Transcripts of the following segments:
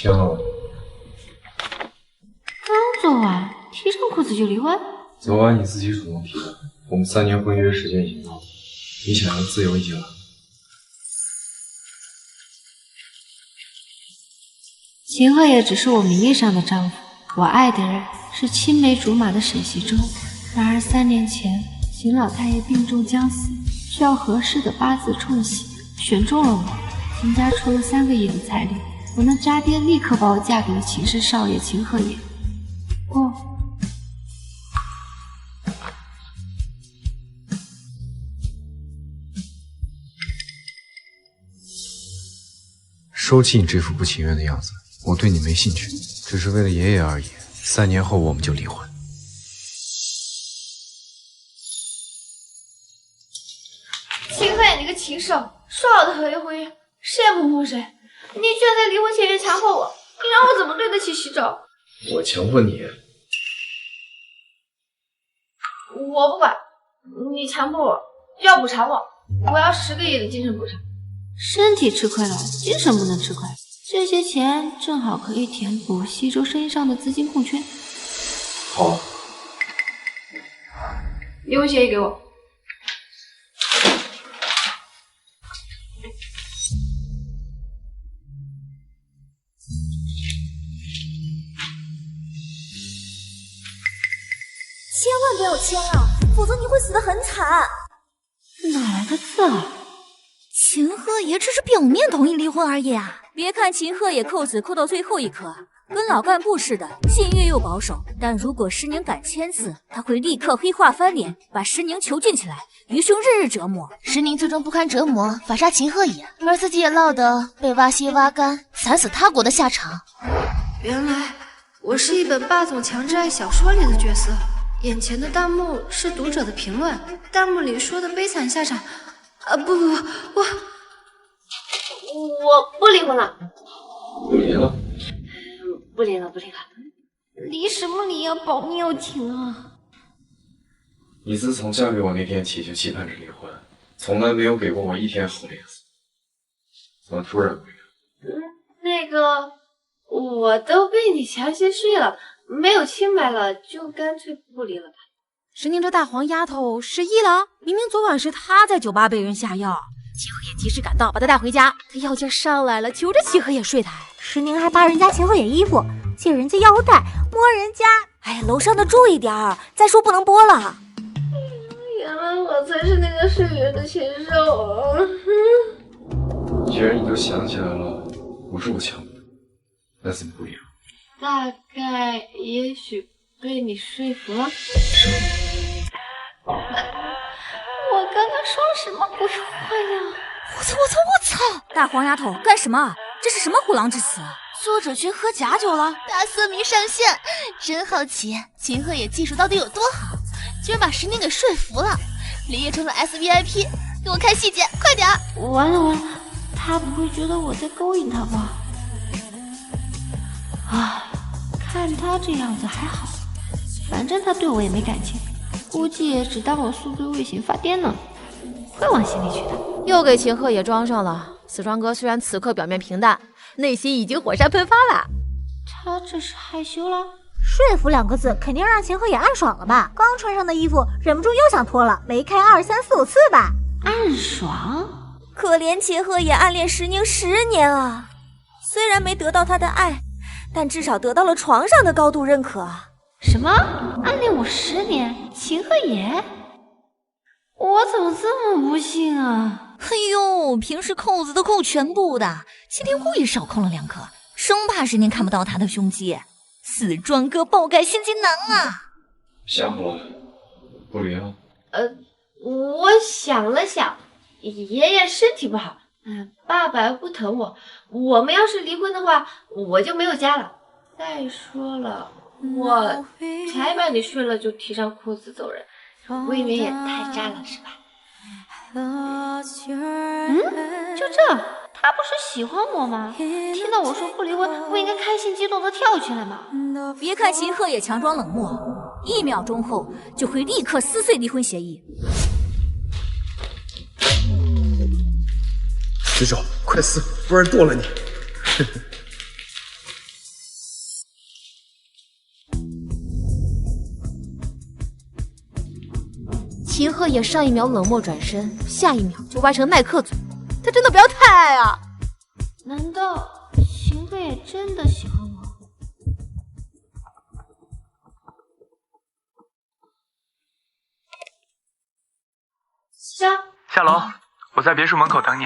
签了。刚做完，提上裤子就离婚？昨晚你自己主动提的，我们3年婚约时间已经到了，你想要自由已经来了。秦鹤也只是我名义上的丈夫，我爱的人是青梅竹马的沈西周。然而3年前，邢老太爷病重将死，需要合适的八字冲喜，选中了我。秦家出了3个亿的彩礼，我那渣爹立刻把我嫁给了秦氏少爷秦鹤野。哦，收起你这副不情愿的样子，我对你没兴趣，只是为了爷爷而已。3年后我们就离婚。秦鹤野，你个禽兽，说好的合约婚约，谁也不碰谁，你居然在离婚前强迫我，你让我怎么对得起西周？我强迫你？我不管，你强迫我，要补偿我，我要10个亿的精神补偿。身体吃亏了，精神不能吃亏。这些钱正好可以填补西周生意上的资金空缺。好，离婚协议给我。千万不要签啊，否则你会死得很惨。哪来的字啊？秦鹤野只是表面同意离婚而已啊！别看秦鹤野扣子扣到最后一刻，跟老干部似的，僭越又保守。但如果石宁敢签字，他会立刻黑化翻脸，把石宁囚禁起来，余兄日日折磨。石宁最终不堪折磨，反杀秦鹤野，而自己也落得被挖心挖肝，惨死他国的下场。原来我是一本霸总强制爱小说里的角色，眼前的弹幕是读者的评论，弹幕里说的悲惨下场。不，我不离婚了。不离了？不离了。离什么离啊？保命要紧啊！你自从嫁给我那天起就期盼着离婚，从来没有给过我一天好脸色，怎么突然不离了？那个，我都被你强行睡了，没有清白了，就干脆不离了吧。石宁这大黄丫头失忆了，明明昨晚是她在酒吧被人下药，秦鹤野及时赶到，把她带回家。她药劲上来了，求着秦鹤野睡她。石宁还扒人家秦鹤野衣服，借人家腰带，摸人家。哎呀，楼上的注意点儿，再说不能播了。原来我才是那个睡人的禽兽啊！既然你都想起来了，不是我强迫的，那怎么不一样？大概也许被你说服了。我刚刚说了什么鬼话呀？我操！大黄丫头干什么？这是什么虎狼之词？作者群喝假酒了，大色迷上线，真好奇秦鹤野技术到底有多好，居然把石宁给说服了，李烨成了 SVIP， 给我看细节，快点！完了，他不会觉得我在勾引他吧？啊，看他这样子还好，反正他对我也没感情，估计也只当我宿醉未醒发癫呢，会往心里去的。又给秦鹤野装上了。死庄哥虽然此刻表面平淡，内心已经火山喷发了。他这是害羞了？说服2个字，肯定让秦鹤野暗爽了吧？刚穿上的衣服，忍不住又想脱了，没开2、3、4、5次吧？暗爽？可怜秦鹤野暗恋石宁10年啊！虽然没得到他的爱，但至少得到了床上的高度认可。什么？暗恋我10年？秦鹤野？我怎么这么不幸啊？哎呦，平时扣子都扣全部的，今天故意少扣了2颗，生怕石宁看不到他的胸肌。死庄哥爆改心机男啊！想好了，不离了？我想了想，爷爷身体不好，爸爸又不疼我，我们要是离婚的话，我就没有家了。再说了，我才把你睡了就提上裤子走人，未免也太渣了，是吧？就这，他不是喜欢我吗？听到我说不离婚，不应该开心激动的跳起来吗？别看秦鹤也强装冷漠，1秒钟后就会立刻撕碎离婚协议。石手，快撕，不然剁了你！秦鹤也上一秒冷漠转身，下一秒就歪成耐克嘴，他真的不要太爱啊！难道秦鹤也真的喜欢我？下楼，我在别墅门口等你。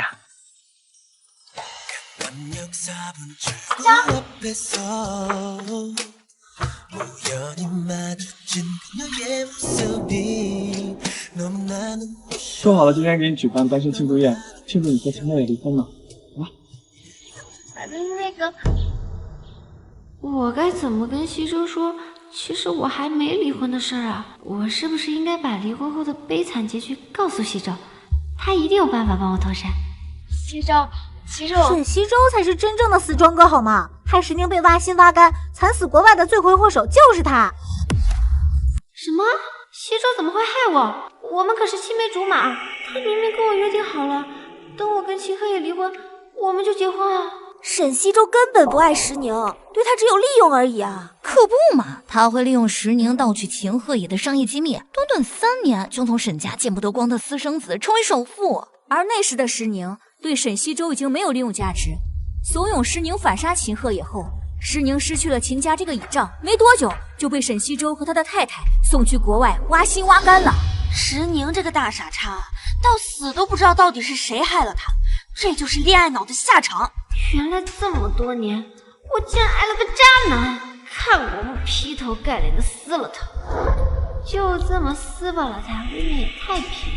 说好了今天给你举办单身庆祝宴，庆祝你和秦鹤也离婚呢。那个，我该怎么跟西周说？其实我还没离婚的事儿啊！我是不是应该把离婚后的悲惨结局告诉西周？他一定有办法帮我脱身。西周，沈西周才是真正的死庄哥好吗？害石宁被挖心挖肝，惨死国外的罪魁祸首就是他。什么？西周怎么会害我？我们可是青梅竹马，他明明跟我约定好了，等我跟秦鹤也离婚，我们就结婚啊！沈西周根本不爱石宁，对他只有利用而已啊！可不嘛，他会利用石宁盗取秦鹤野的商业机密，短短3年就从沈家见不得光的私生子成为首富。而那时的石宁对沈西周已经没有利用价值，怂恿石宁反杀秦鹤野后，石宁失去了秦家这个倚仗，没多久就被沈西周和他的太太送去国外挖心挖肝了。石宁这个大傻叉，到死都不知道到底是谁害了他，这就是恋爱脑的下场。原来这么多年，我竟然爱了个渣男！看我不劈头盖脸的撕了他！就这么撕巴了他，未免也太便宜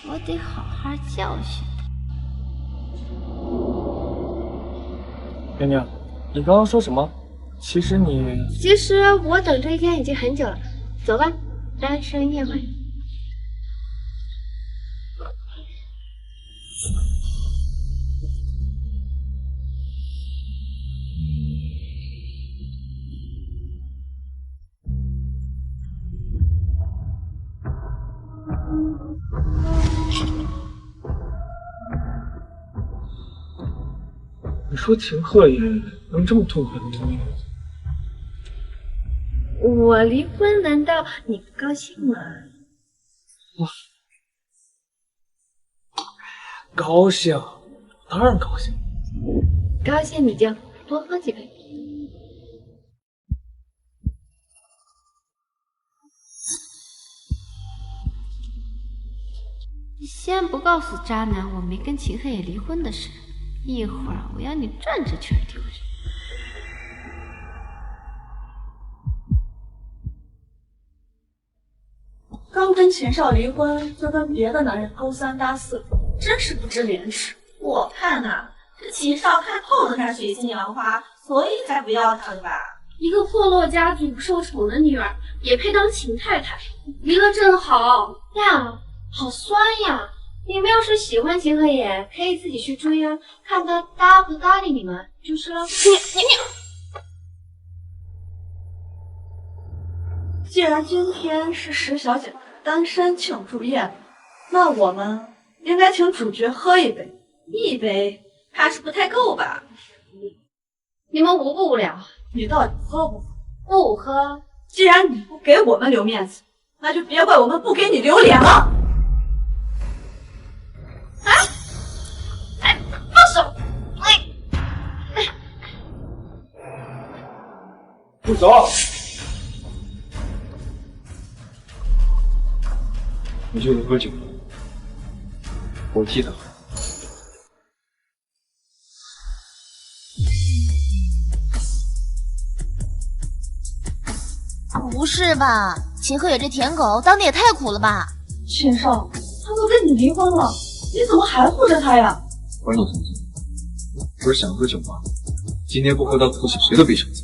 了，我得好好教训他。娘娘，你刚刚说什么？其实我等这一天已经很久了。走吧，单身宴会。你说秦鹤也能这么痛快的离婚？我离婚难道你不高兴吗？高兴，当然高兴。高兴你就多喝几杯。先不告诉渣男我没跟秦鹤野离婚的事，一会儿我要你转着圈丢人。刚跟秦少离婚，就跟别的男人勾三搭四，真是不知廉耻。我看呐，这秦少看透了他水性杨花，所以才不要他的吧。一个破落家族不受宠的女儿，也配当秦太太？离了正好呀，好酸呀！你们要是喜欢秦鹤野，可以自己去追啊，看他搭不搭理你们就是了。既然今天是石小姐的单身庆祝宴，那我们应该请主角喝一杯，一杯怕是不太够吧？你们无不无聊？你到底喝不喝？不喝。既然你不给我们留面子，那就别怪我们不给你留脸了。放手！住手！你就是喝酒，我替他喝。不是吧？秦鹤野这舔狗当的也太苦了吧？秦少，他都跟你离婚了，你怎么还护着他呀？关你什么事？不是想喝酒吗？今天不喝到吐血，谁都别想走。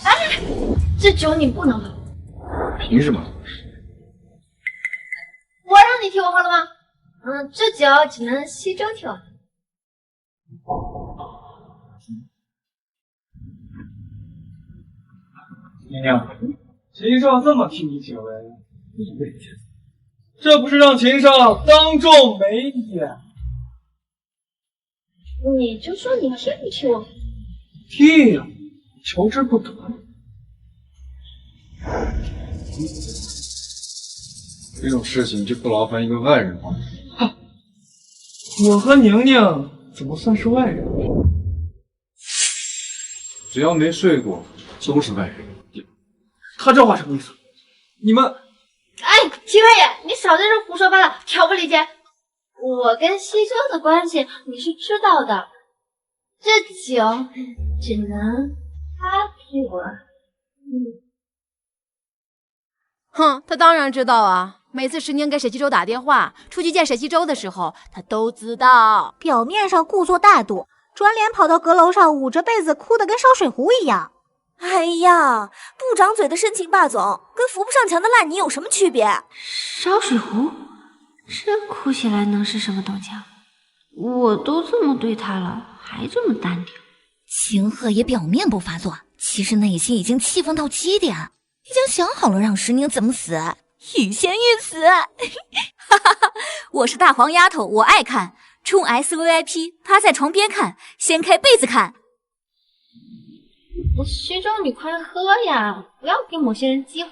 哎，这酒你不能喝。凭什么？我让你替我喝了吗？这酒只能西周替我喝。娘娘，秦少这么替你解围，你没见过？这不是让秦少当众没脸？你就说你替我喝。替呀，求之不得。这种事情就不劳烦一个外人帮。我和宁宁怎么算是外人？只要没睡过，都是外人。他这话什么意思？你们……哎，秦可野，你少在这胡说八道，挑拨离间。我跟西周的关系你是知道的，这酒只能他替我。哼，他当然知道啊！每次石宁给沈西周打电话，出去见沈西周的时候，他都知道。表面上故作大度，转脸跑到阁楼上捂着被子哭得跟烧水壶一样。哎呀，不长嘴的深情霸总，跟扶不上墙的烂泥有什么区别？烧水壶，这哭起来能是什么动静？我都这么对他了，还这么淡定。秦鹤也表面不发作，其实内心已经气愤到极点，已经想好了让石宁怎么死，欲仙欲死。哈哈哈，我是大黄丫头，我爱看，充 SVIP， 趴在床边看，掀开被子看。西周，你快喝呀，不要给某些人机会。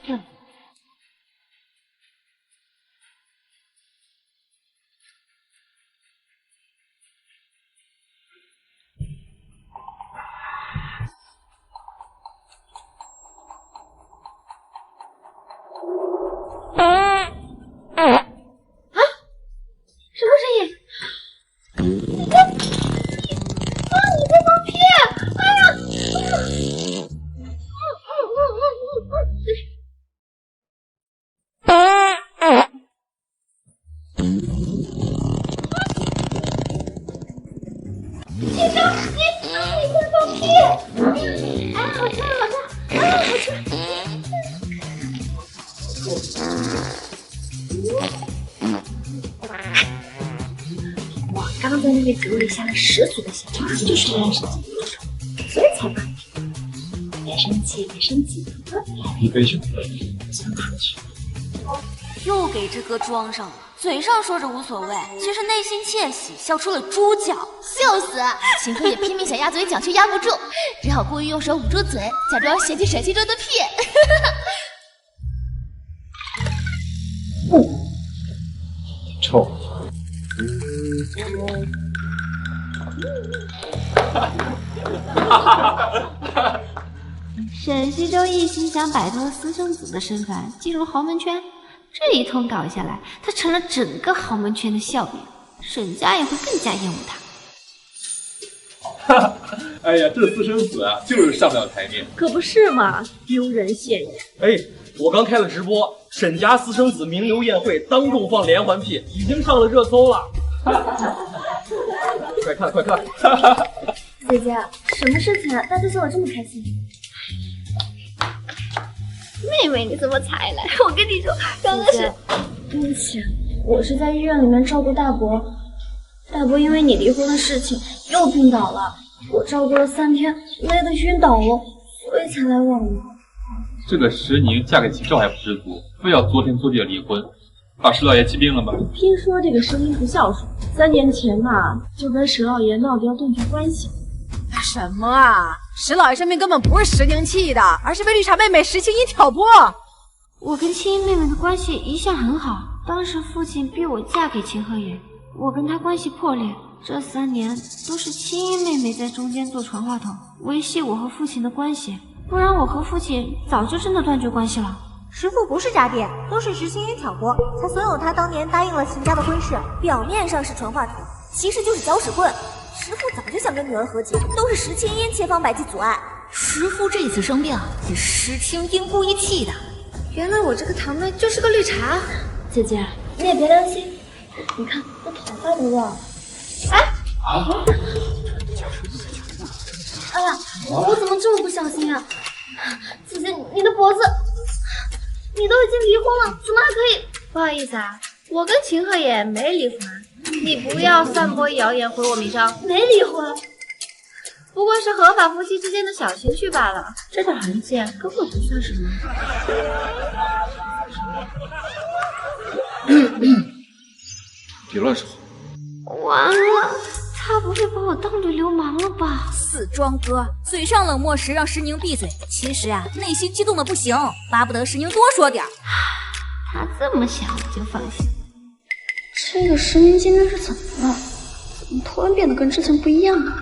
什么声音？你在放屁！哎呀！你在放屁！哎，好臭，好臭！哎，好臭！我刚在那个酒里下了10足的血，就是为了沈西出手，所以才放屁。别生气，别生气，一杯酒，想出去。又给这歌装上了，嘴上说着无所谓，其实内心窃喜，笑出了猪叫，笑死！秦可也拼命想压嘴角，却压不住，只好故意用手捂住嘴，假装嫌弃沈西周的屁。臭。沈西周一心想摆脱私生子的身份，进入豪门圈。这一通搞下来，他成了整个豪门圈的笑柄，沈家也会更加厌恶他。哎呀，这私生子啊，就是上不了台面。可不是嘛，丢人现眼。哎，我刚开了直播，沈家私生子名流宴会当众放连环屁，已经上了热搜了。快看快看！姐姐，什么事情大家笑得这么开心？妹妹，你怎么才来？我跟你说，刚刚是……对不起，我是在医院里面照顾大伯，大伯因为你离婚的事情又病倒了，我照顾了3天，累得晕倒了，所以才来望你。这个石宁嫁给秦少还不知足，非要作天作地的离婚，把石老爷气病了吧？听说这个石宁不孝顺，3年前嘛就跟石老爷闹着要断绝关系。什么啊！石老爷生病根本不是石宁气的，而是被绿茶妹妹石青衣挑拨。我跟青衣妹妹的关系一向很好，当时父亲逼我嫁给秦鹤野，我跟他关系破裂。这3年都是青衣妹妹在中间做传话筒，维系我和父亲的关系，不然我和父亲早就真的断绝关系了。石父不是渣爹，都是石青衣挑拨，才怂恿他当年答应了秦家的婚事。表面上是传话筒，其实就是搅屎棍。石父早就想跟女儿和解，都是石青音千方百计阻碍。石父这次生病是石青音故意气的。原来我这个堂妹就是个绿茶。姐姐，你也别担心，你看我头发都乱了。哎！哎呀，我怎么这么不小心啊？姐姐，你的脖子，你都已经离婚了，怎么还可以？不好意思啊，我跟秦鹤也没离婚，你不要散播谣言毁我名声。没离婚，不过是合法夫妻之间的小情趣罢了，这点痕迹根本不算什么。别乱说。完了，他不会把我当女流氓了吧？死庄哥，嘴上冷漠时让石宁闭嘴，其实啊，内心激动的不行，巴不得石宁多说点。他这么想我就放心。这个石宁今天是怎么了？怎么突然变得跟之前不一样了？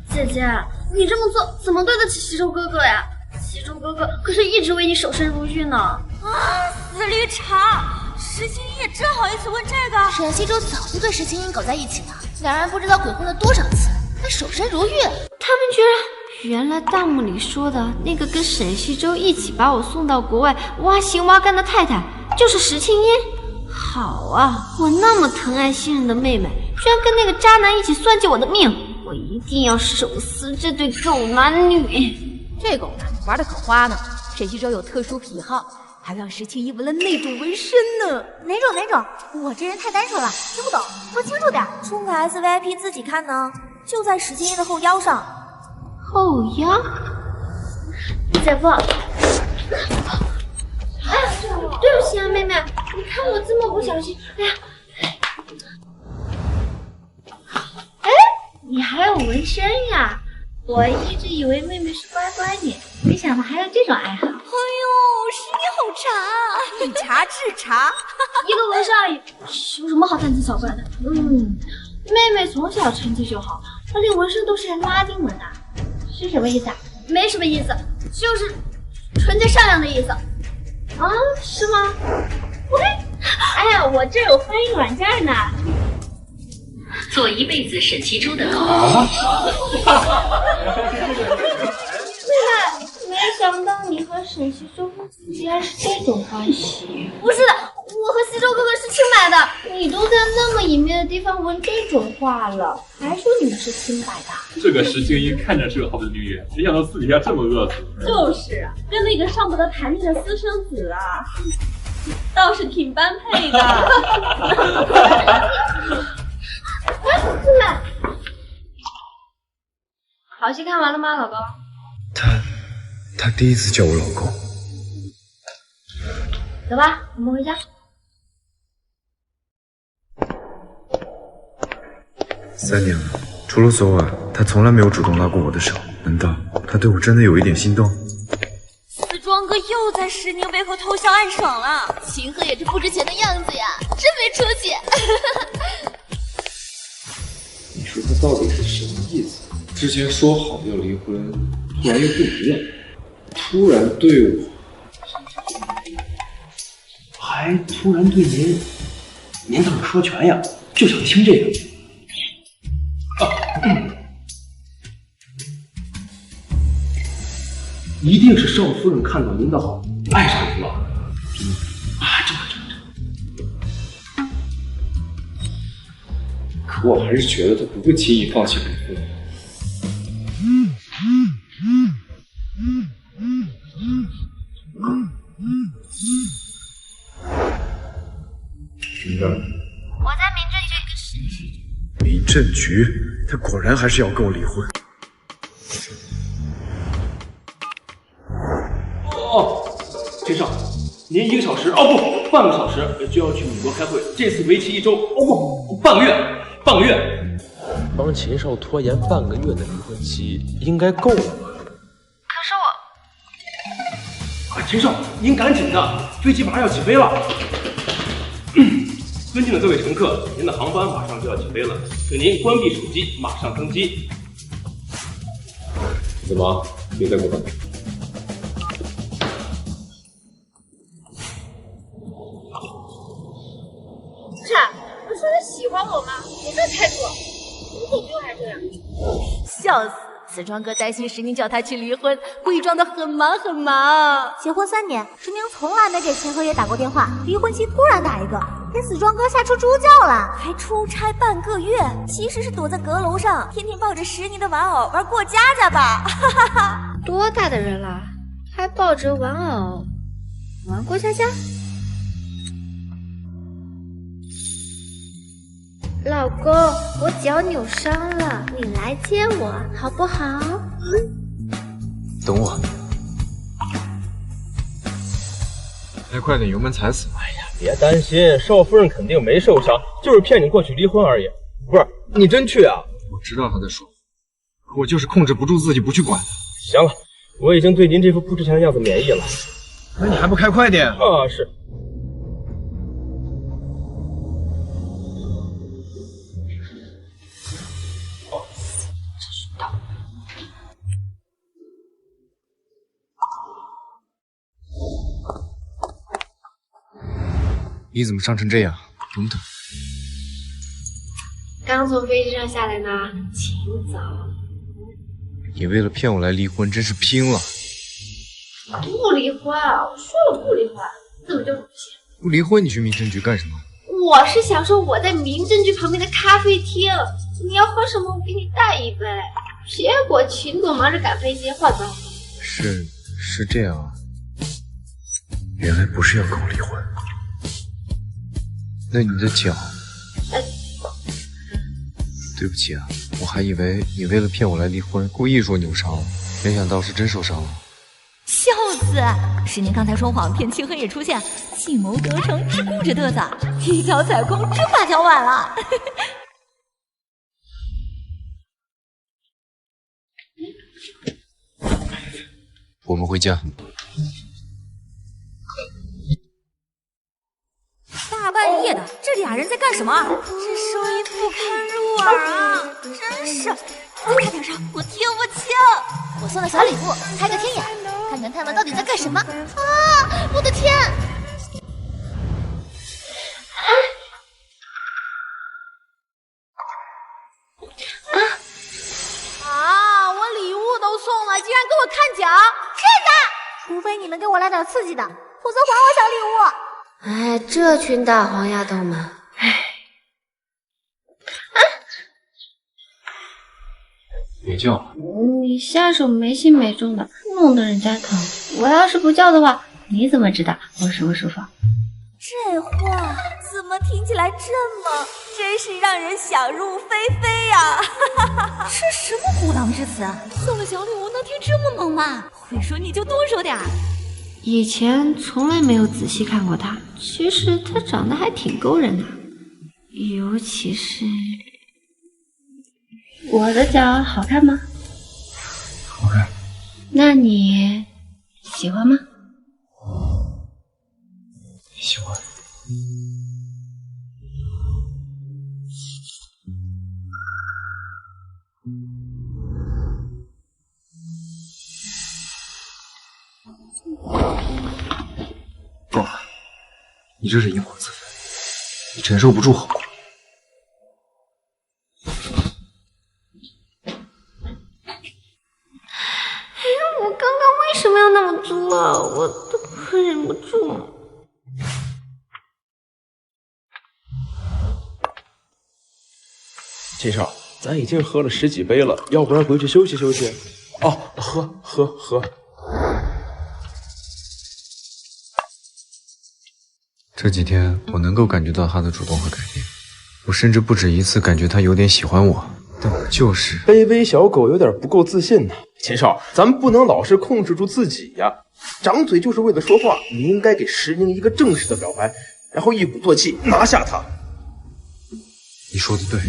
姐姐，你这么做怎么对得起西周哥哥呀？西周哥哥可是一直为你守身如玉呢。啊，死绿茶！石青音也真好意思问这个？沈西周早就对石青音搞在一起了，两人不知道鬼混了多少次，还守身如玉。他们居然……原来弹幕里说的那个跟沈西周一起把我送到国外挖心挖肝的太太，就是石青音。好啊，我那么疼爱信任的妹妹，居然跟那个渣男一起算计我的命，我一定要手撕这对狗男女。这狗男玩的可花呢，沈西周有特殊癖好。还让石青衣纹了那种纹身呢。哪种？我这人太单纯了，听不懂，说清楚点。充个 SVIP 自己看呢，就在石青衣的后腰上。后腰？姐夫，哎呀，对不起啊，妹妹，你看我这么不小心，哎呀，哎，你还有纹身呀？我一直以为妹妹是乖乖女，没想到还有这种爱好。哎呦，石你好茶，以茶治茶，一个纹身而已，有什么好大惊小怪的？妹妹从小成绩就好，而且纹身都是拉丁文的，是什么意思啊？没什么意思，就是纯洁善良的意思。啊，是吗？喂，哎呀，我这有翻译软件呢。做一辈子沈西周的狗。妹妹，没想到你和沈西周竟然是这种关系。不是的，我和西周哥哥是清白的。你都在那么隐秘的地方纹这种画了，还说你们是清白的？这个石青衣看着是个好的女人，没想到私底下这么恶毒。就是啊，跟那个上不得台面的私生子啊，倒是挺般配的。好戏看完了吗，老公？他第一次叫我老公。走吧，我们回家。3年了，除了昨晚，他从来没有主动拉过我的手。难道他对我真的有一点心动？死庄哥又在石宁背后偷笑暗爽了。秦鹤也是不值钱的样子呀，真没出息。你说他到底是什么意思？之前说好要离婚，突然又不离了，突然对我，还突然对您怎么说全呀？就想听这个。一定是少夫人看到您的好，爱上您了。可我还是觉得他不会轻易放弃离婚。什么事？我在民政局跟沈西周。民政局，他果然还是要跟我离婚。陈少，您1个小时不，半个小时就要去美国开会，这次为期1周不，半个月。帮秦少拖延半个月的离婚期应该够了吧？可是我……陈少，您赶紧的，飞机马上要起飞了。尊敬的各位乘客，您的航班马上就要起飞了，请您关闭手机，马上登机。怎么？别再过分。不是，不是你喜欢我吗？有这态度，你怎么又还这样？笑死！死庄哥担心石宁叫他去离婚，伪装的很忙。结婚3年，石宁从来没给秦河也打过电话，离婚期突然打一个，给死庄哥吓出猪叫了，还出差半个月，其实是躲在阁楼上，天天抱着石宁的玩偶玩过家家吧。哈哈，多大的人了，还抱着玩偶玩过家家？老公，我脚扭伤了，你来接我好不好？等我。来，快点，油门踩死！别担心，少夫人肯定没受伤，就是骗你过去离婚而已。不是你真去啊？我知道他在说，可我就是控制不住自己不去管他。行了，我已经对您这副不值钱的样子免疫了。那你还不开快点？啊，是。你怎么伤成这样？等等，刚从飞机上下来呢，请走。你为了骗我来离婚，真是拼了！不离婚，我说了不离婚，怎么就是不行？不离婚，你去民政局干什么？我是想说我在民政局旁边的咖啡厅，你要喝什么我给你带一杯。结果秦总忙着赶飞机，换班。是这样啊，原来不是要跟我离婚。那你的脚……对不起啊，我还以为你为了骗我来离婚，故意说扭伤了，没想到是真受伤了。笑死！石宁刚才说谎骗清河也出现，计谋得逞，只顾着嘚瑟，一脚踩空，真把脚崴了。我们回家。大半夜的，这俩人在干什么？这声音不堪入耳啊！真是，再开点声，我听不清。我送了小礼物，开个天眼，看看他们到底在干什么。啊！我的天！啊！我礼物都送了，竟然给我看脚！是的，除非你们给我来点刺激的，否则还我小礼物。哎，这群大黄丫头们，别叫了，你下手没轻没重的，弄得人家疼。我要是不叫的话，你怎么知道我舒不舒服？这话怎么听起来真是让人想入非非呀！这什么虎狼之词？送了小礼物能听这么猛吗？会说你就多说点儿。以前从来没有仔细看过她，其实她长得还挺勾人的，尤其是我的脚好看吗？好看。那你喜欢吗？喜欢。够了，你这是引火自焚，你承受不住后果。我刚刚为什么要那么作啊？我都快忍不住了。秦少，咱已经喝了10几杯了，要不然回去休息休息。哦，喝。这几天我能够感觉到他的主动和改变，我甚至不止一次感觉他有点喜欢我，但我就是卑微小狗有点不够自信呢。秦少，咱们不能老是控制住自己呀，张嘴就是为了说话。你应该给石宁一个正式的表白，然后一鼓作气拿下他。你说的对，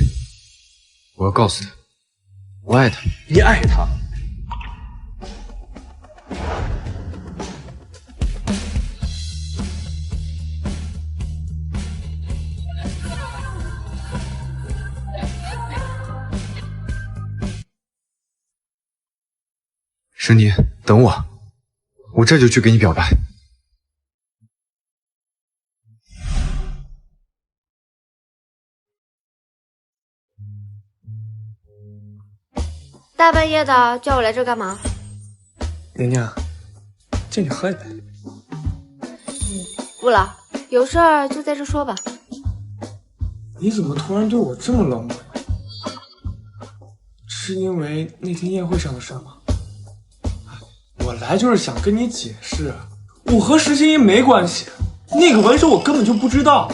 我要告诉他，我爱他。你爱他？申妮，等我，我这就去给你表白。大半夜的叫我来这干嘛？宁宁，借你喝一杯。不了，有事儿就在这说吧。你怎么突然对我这么冷漠？是因为那天宴会上的事吗？我来就是想跟你解释，我和石欣怡没关系，那个文手我根本就不知道，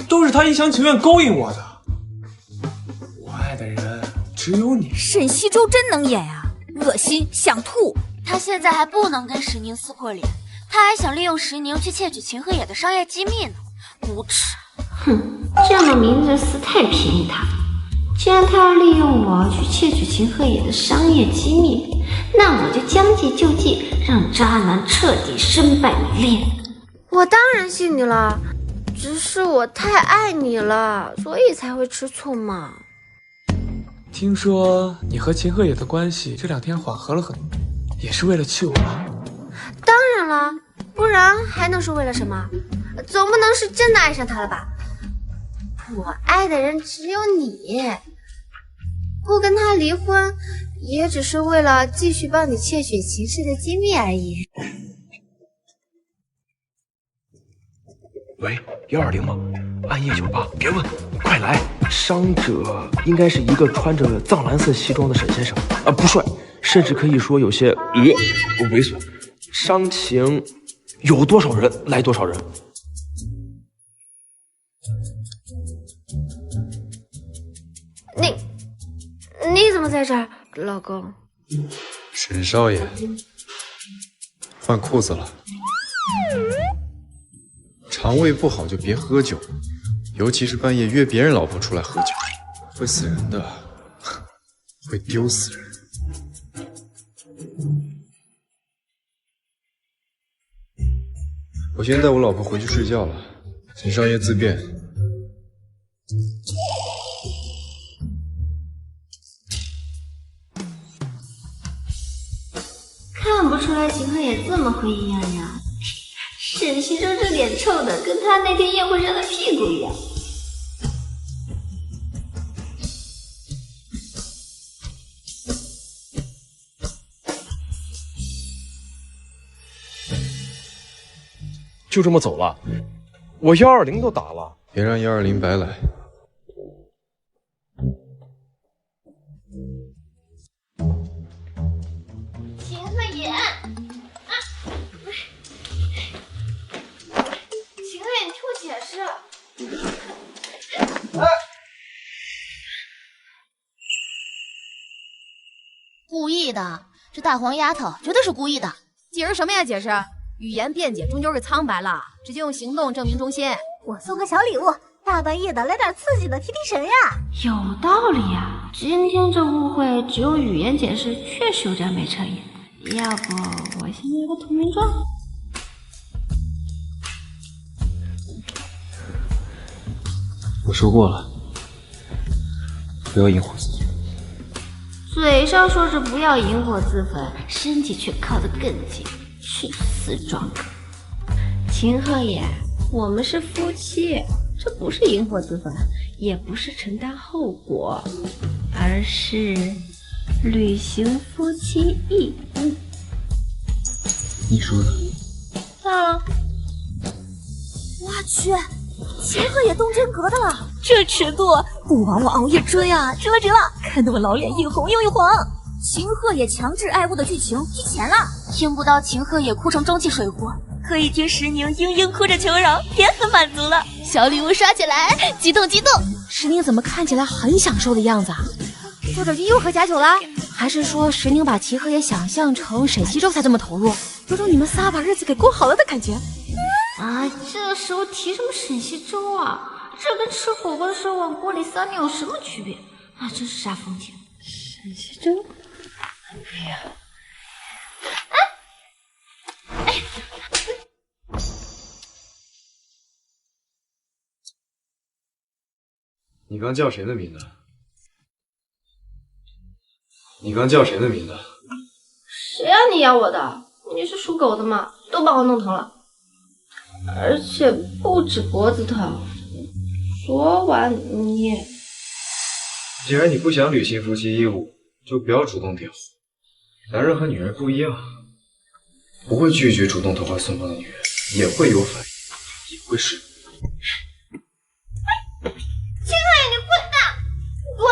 都是他一厢情愿勾引我的。我爱的人只有你。沈西周真能演啊，恶心想吐。他现在还不能跟石宁撕破脸，他还想利用石宁去窃取秦河野的商业机密呢，无耻。哼，这样的明着撕太便宜他。既然他要利用我去窃取秦鹤野的商业机密，那我就将计就计，让渣男彻底身败名裂。我当然信你了，只是我太爱你了，所以才会吃醋嘛。听说你和秦鹤野的关系这2天缓和了很多，也是为了气我吧？当然了，不然还能是为了什么？总不能是真的爱上他了吧？我爱的人只有你，不跟他离婚，也只是为了继续帮你窃取秦氏的机密而已。喂，120吗？暗夜酒吧，别问，快来！伤者应该是一个穿着藏蓝色西装的沈先生，不帅，甚至可以说有些猥琐。伤情有多少人来多少人。你怎么在这儿，老公？沈少爷，换裤子了。肠胃不好就别喝酒，尤其是半夜约别人老婆出来喝酒，会死人的，会丢死人。我先带我老婆回去睡觉了，请少爷自便。看不出来秦鹤野这么会阴阳阳，沈西洲这脸臭的跟他那天宴会上的屁股一样。就这么走了？我120都打了，别让120白来。秦鹤野，秦鹤野，你听我解释。故意的，这大黄丫头绝对是故意的。解释什么呀？解释？语言辩解终究是苍白了，直接用行动证明忠心。我送个小礼物，大半夜的来点刺激的提提神呀。有道理呀，今天这误会只用语言解释确实有点没彻眼。要不我先来个投名状。我说过了，不要引火自焚。嘴上说着不要引火自焚，身体却靠得更近，去死装哥！秦鹤野，我们是夫妻，这不是引火自焚，也不是承担后果，而是履行夫妻义务。你说的。啊！我去，秦鹤也动真格的了，这尺度不枉我熬夜追啊！值了值了，看得我老脸一红又一黄。秦鹤也强制爱物的剧情提前了，听不到秦鹤也哭成蒸汽水壶，可以听石宁嘤嘤哭着求饶，也很满足了。小礼物刷起来，激动激动！石宁怎么看起来很享受的样子啊？作者又喝假酒了？还是说石宁把秦鹤也想象成沈西洲才这么投入，有种你们仨把日子给过好了的感觉？啊，这时候提什么沈西洲啊？这跟吃火锅的时候往锅里撒面有什么区别？啊，真是煞风景。沈西洲，哎呀，你刚叫谁的名字？你刚叫谁的名字？谁让你咬我的？你是属狗的吗？都把我弄疼了，而且不止脖子疼，昨晚你……既然你不想履行夫妻义务，就不要主动点火。男人和女人不一样，不会拒绝主动投怀送抱的女人也会有反应，也会失控。秦鹤野，你混蛋，滚！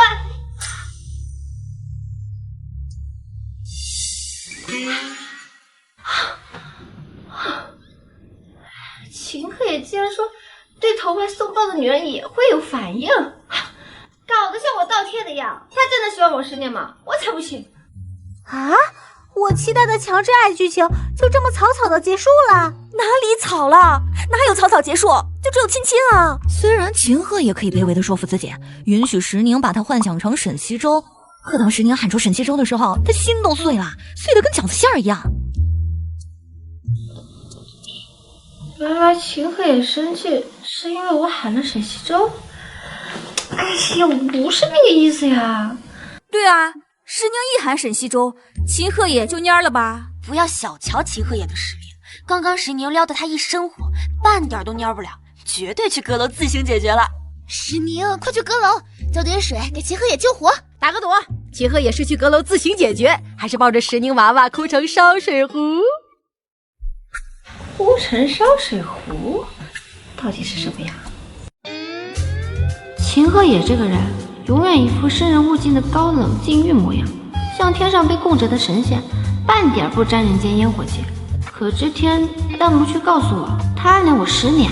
秦鹤野竟然说对投怀送抱的女人也会有反应，搞得像我倒贴的样。他真的喜欢我10年吗？我才不信！啊，我期待的强制爱剧情就这么草草的结束了。哪里草了？哪有草草结束？就只有亲亲啊！虽然秦鹤也可以卑微的说服自己，允许石宁把他幻想成沈西周，可当石宁喊出沈西周的时候，他心都碎了，碎得跟饺子馅儿一样。原来秦鹤也生气是因为我喊了沈西周。哎呀，我不是那个意思呀。对啊，石宁一喊沈西周，秦鹤也就蔫了吧？不要小瞧秦鹤野的实力，刚刚石宁撩得他一身火，半点都蔫不了，绝对去阁楼自行解决了。石宁，快去阁楼，浇点水给秦鹤野救火。打个赌，秦鹤野是去阁楼自行解决，还是抱着石宁娃娃哭成烧水壶？哭成烧水壶，到底是什么呀？秦鹤野这个人，永远一副生人勿近的高冷禁欲模样，像天上被供着的神仙，半点不沾人间烟火气。可这天弹幕却告诉我，他暗恋我10年，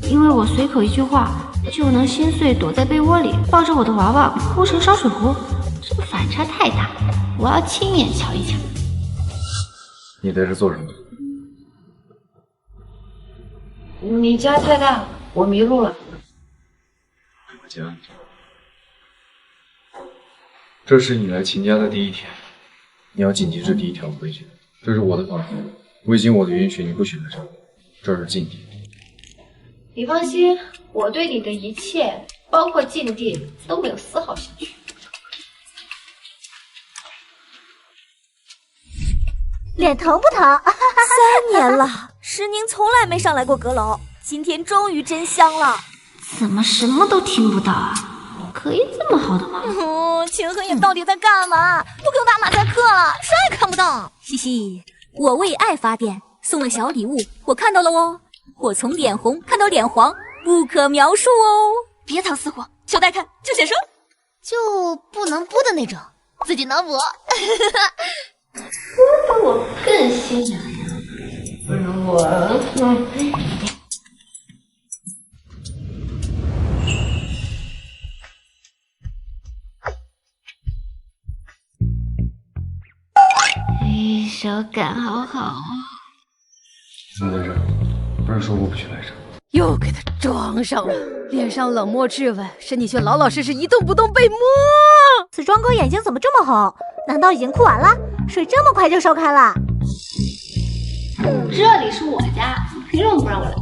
因为我随口一句话就能心碎，躲在被窝里抱着我的娃娃哭成烧水壶，这个反差太大，我要亲眼瞧一瞧。你在这做什么？你家太大，我迷路了。我家。这是你来秦家的第一天，你要谨记这第1条规矩。这是我的房子，未经我的允许，你不许来这。这是禁地。你放心，我对你的一切，包括禁地，都没有丝毫兴趣。脸疼不疼？3年了，石宁从来没上来过阁楼，今天终于真香了。怎么什么都听不到啊？可以这么好的吗？秦鹤野到底在干嘛？不给我打马赛克了，啥也看不到。嘻嘻，我为爱发电，送了小礼物，我看到了哦。我从脸红看到脸黄，不可描述哦。别藏私货，求带看，就选说，就不能播的那种，自己脑补。播的我更心痒痒，不如我手感好好啊！怎么回事？不是说过不许来这？又给他装上了，脸上冷漠质问，身体却老老实实一动不动被摸。此庄哥眼睛怎么这么红？难道已经哭完了？水这么快就烧开了？这里是我家，凭什么不让我来？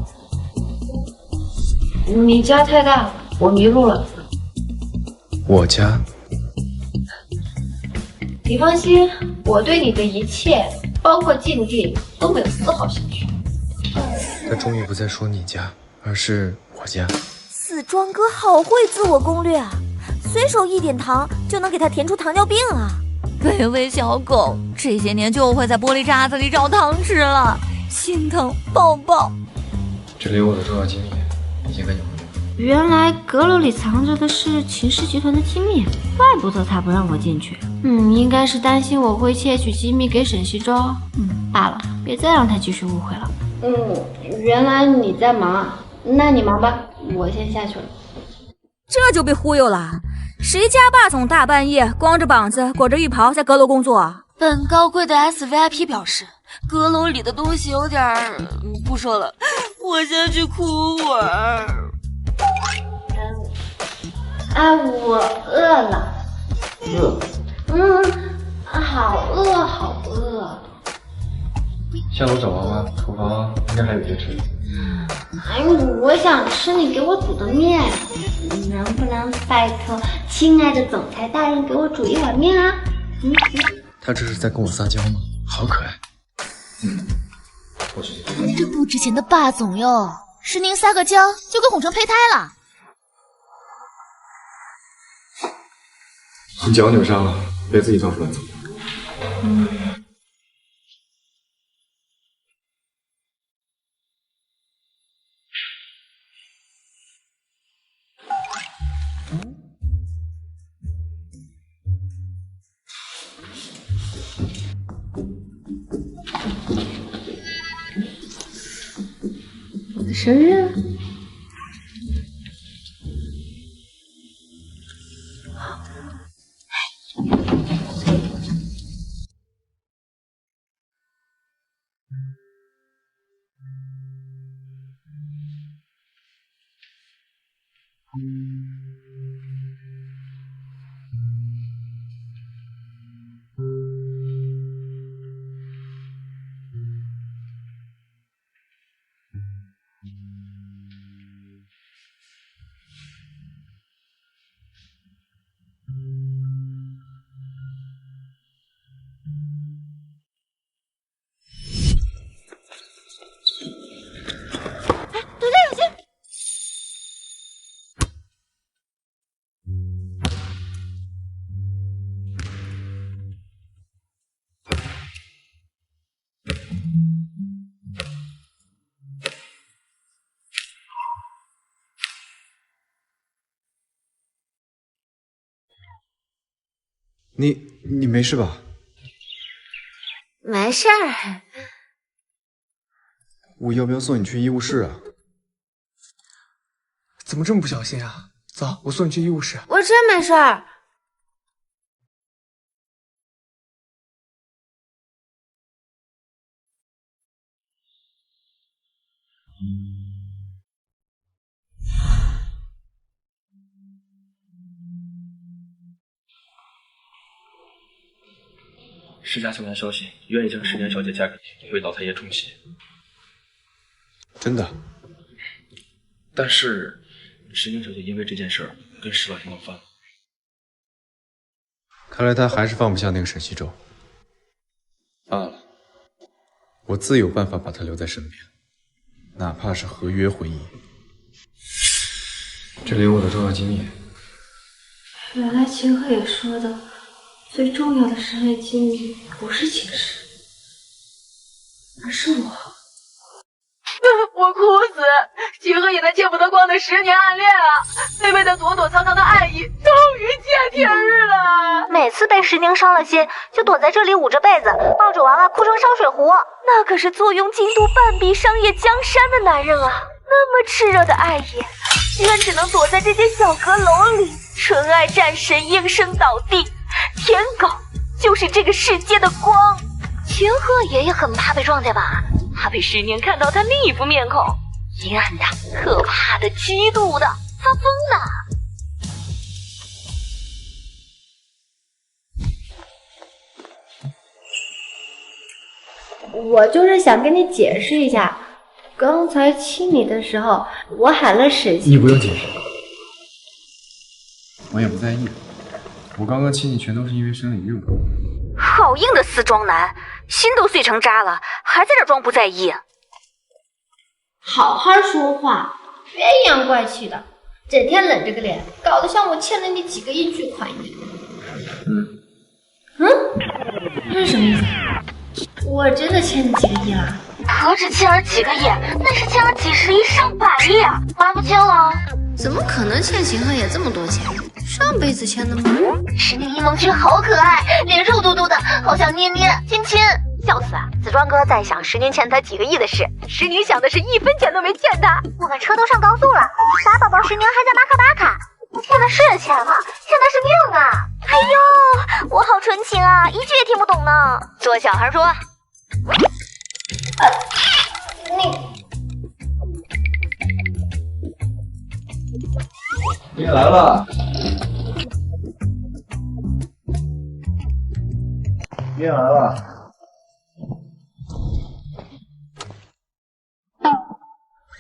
你家太大，我迷路了。我家。你放心，我对你的一切，包括禁地，都没有丝毫兴趣。他终于不再说你家，而是我家。此庄哥好会自我攻略啊，随手一点糖就能给他填出糖尿病啊！卑微小狗，这些年就会在玻璃渣子里找糖吃了，心疼抱抱。这里有我的重要机密，已经跟你回去了。原来阁楼里藏着的是秦氏集团的机密，怪不得他不让我进去。应该是担心我会窃取机密给沈西周。罢了，别再让他继续误会了。原来你在忙，那你忙吧，我先下去了。这就被忽悠了？谁家霸总大半夜光着膀子裹着浴袍在阁楼工作啊？本高贵的 SVIP 表示，阁楼里的东西有点不说了，我先去哭会儿。我饿了。好饿好饿。下楼找娃娃，厨房应该还有些吃的。我想吃你给我煮的面，能不能拜托亲爱的总裁大人给我煮一碗面啊？他这是在跟我撒娇吗？好可爱。我去。这不值钱的霸总哟，石宁撒个娇就跟哄成胚胎了。你脚扭伤了，别自己到处乱走。我的生日。你没事吧？没事儿。我要不要送你去医务室啊？怎么这么不小心啊？走，我送你去医务室。我真没事儿。世家送来消息，愿意将石年小姐嫁给你，为老太爷冲喜。真的？但是石宁小姐因为这件事儿跟石老爷闹翻了。看来他还是放不下那个沈西周。罢了，我自有办法把他留在身边，哪怕是合约会议。这里有我的重要机密。原来秦鹤也说的，最重要的商业机密不是秦氏，而是我。我哭死！秦鹤也那见不得光的10年暗恋啊，妹妹的躲躲藏藏的爱意终于见天日了。每次被石宁伤了心，就躲在这里捂着被子，抱着娃娃哭成烧水壶。那可是坐拥京都半壁商业江山的男人啊！那么炽热的爱意，居然只能躲在这间小阁楼里，纯爱战神应声倒地。舔狗就是这个世界的光。秦鹤爷也很怕被撞见吧？怕被石宁看到他另一副面孔，阴暗的、可怕的、嫉妒的、发疯的。我就是想跟你解释一下，刚才亲你的时候，我喊了沈西。你不用解释，我也不在意。我刚刚亲你全都是因为生理欲望。好硬的死装男，心都碎成渣了，还在这装不在意。好好说话，别阴阳怪气的，整天冷着个脸，搞得像我欠了你几个亿巨款一样。这是什么意思？我真的欠你几个亿了？何止欠了几个亿，那是欠了几十亿、上百亿，还不清了？怎么可能欠秦鹤也这么多钱？上辈子欠的吗？石宁一萌君好可爱，脸肉嘟嘟的，好想捏捏亲亲，笑死啊！紫庄哥在想石宁欠他几个亿的事，石宁想的是1分钱都没欠他。我们车都上高速了，傻宝宝石宁还在巴卡。欠的是钱吗？欠的是命啊！哎呦，我好纯情啊，一句也听不懂呢。做小孩说。你也来了。你也来了。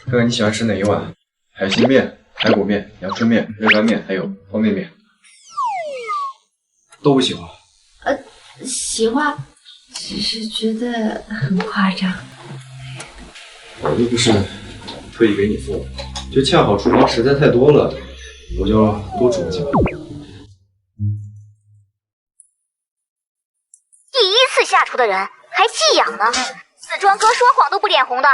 看看你喜欢吃哪一碗？海鲜面、排骨面、阳春面、热干面，还有方便面。都不喜欢？喜欢，只是觉得很夸张。我又不是特意给你做的，就恰好厨房实在太多了，我就多煮几碗。第一次下厨的人还寄养呢，紫庄哥说谎都不脸红的。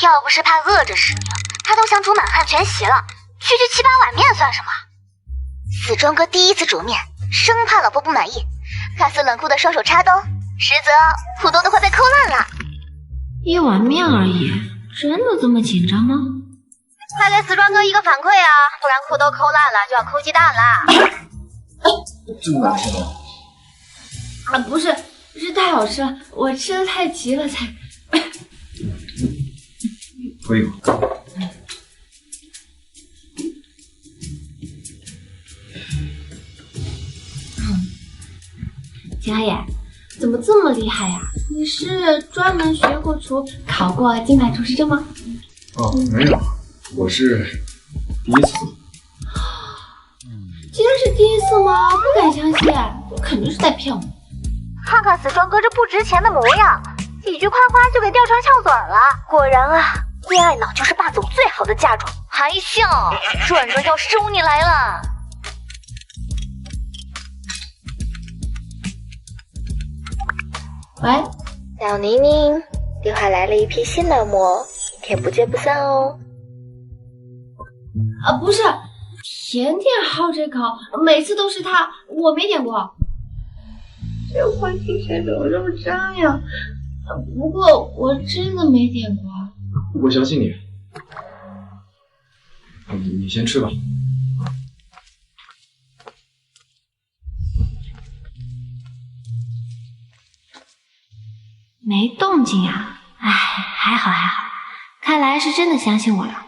要不是怕饿着石宁，他都想煮满汉全席了，区区7、8碗面算什么？紫庄哥第一次煮面，生怕老婆不满意，看似冷酷的双手插兜，实则普通的快被抠烂了。一碗面而已，真的这么紧张吗？快给紫庄哥一个反馈啊，不然裤都抠烂了就要抠鸡蛋啦。这么难吃吗？不是太好吃了，我吃的太急了才。喝一口。秦阿野，怎么这么厉害呀？你是专门学过厨，考过金牌厨师证吗？哦，没有，我是第一次做。竟然是第一次吗？不敢相信，肯定是在骗我。看看紫庄哥这不值钱的模样，几句夸夸就给吊床翘嘴了。果然啊，恋爱脑就是霸总最好的嫁妆。还笑，转转要收你来了。喂，小宁宁，电话来了一批新男模，明天不见不散哦。不是，甜甜好这口，每次都是他，我没点过。这话听起来怎么这么张扬？不过我真的没点过。我相信你。你先吃吧。没动静啊？哎，还好，看来是真的相信我了。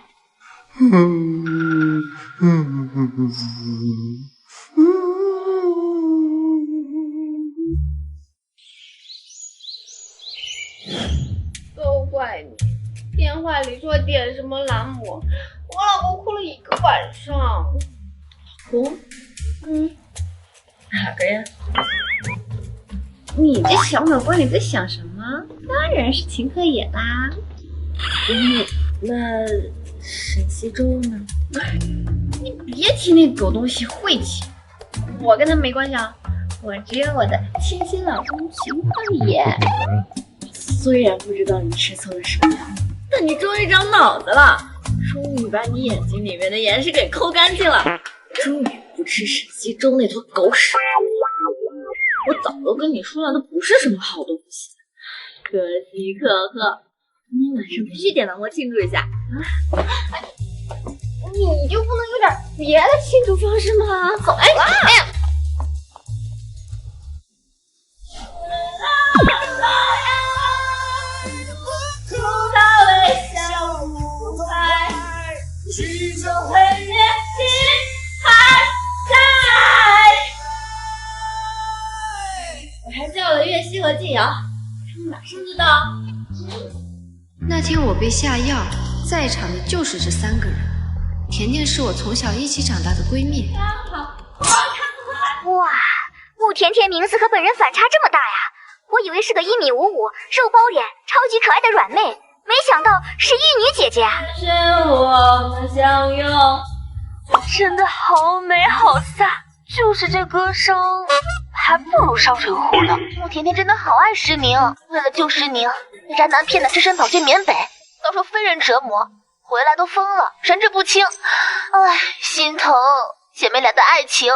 都怪你，电话里说点什么栏目，我老公哭了1个晚上。哭？哪个呀？你这小脑瓜里在想什么？当然是秦鹤野啦。那沈西周呢？你别提那狗东西晦气，我跟他没关系啊，我只有我的亲亲老公秦鹤野。虽然不知道你吃错了什么药，但你终于长脑子了，终于把你眼睛里面的盐水给抠干净了，终于不吃沈西周那坨狗屎。我早都跟你说了，它不是什么好东西，可喜可贺。今天晚上必须点老婆庆祝一下啊！你就不能有点别的庆祝方式吗？走，哎呀！许久未见，心还在。我还叫了岳西和静瑶，他们马上就到。那天我被下药，在场的就是这3个人。甜甜是我从小一起长大的闺蜜。哇，穆甜甜名字和本人反差这么大呀！我以为是个1.55米、肉包脸、超级可爱的软妹，没想到是玉女姐姐啊！是我们相拥，真的好美好飒，就是这歌声还不如上水壶呢。穆甜甜真的好爱石宁，为了救石宁，被渣男骗的只身跑去缅北，遭受非人折磨，回来都疯了，神志不清。唉，心疼姐妹俩的爱情。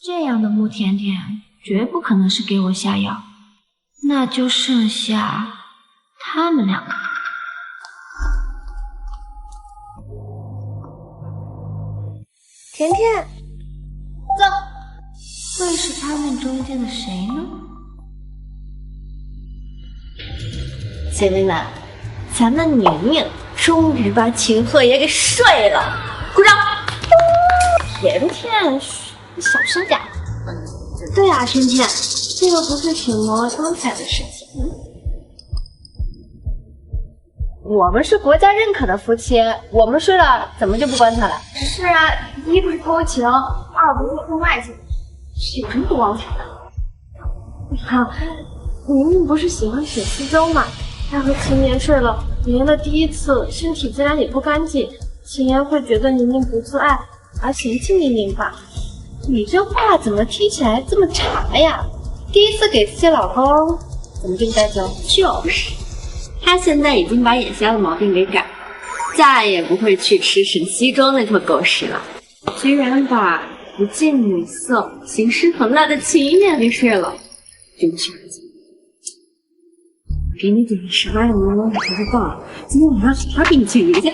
这样的穆甜甜绝不可能是给我下药，那就剩下他们2个。甜甜，走。会是他们中间的谁呢？姐妹们，咱们宁宁终于把秦鹤也给睡了，鼓掌！甜甜，你小声点。对啊，甜甜，这个不是什么光彩的事情。我们是国家认可的夫妻，我们睡了怎么就不光彩了？是啊，一不是偷情，二不是婚外情，是有什么不光彩的？好，宁宁不是喜欢沈西周吗？他和秦岩睡了，宁宁的第一次，身体自然也不干净，秦岩会觉得宁宁不自爱，而嫌弃宁宁吧？你这话怎么听起来这么茶呀？第一次给自己老公，怎么这么带劲？就是，他现在已经把眼下的毛病给改了，再也不会去吃沈西周那坨狗屎了。虽然把不近女色、行尸横赖的秦也给睡了，真是。给你点啥呀？你不知道，今天晚上好好给你庆祝一下。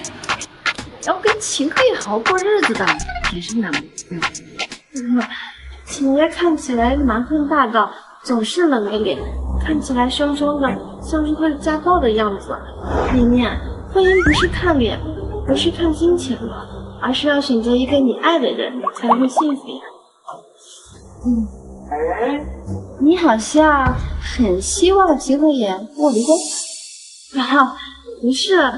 要跟秦鹤也好好过日子的，真是难为。秦爷看起来蛮横大的，总是冷着脸，看起来凶凶的，像是会家暴的样子。宁宁，婚姻不是看脸，不是看金钱的，而是要选择一个你爱的人才会幸福呀。你好像很希望秦鹤言跟我离婚。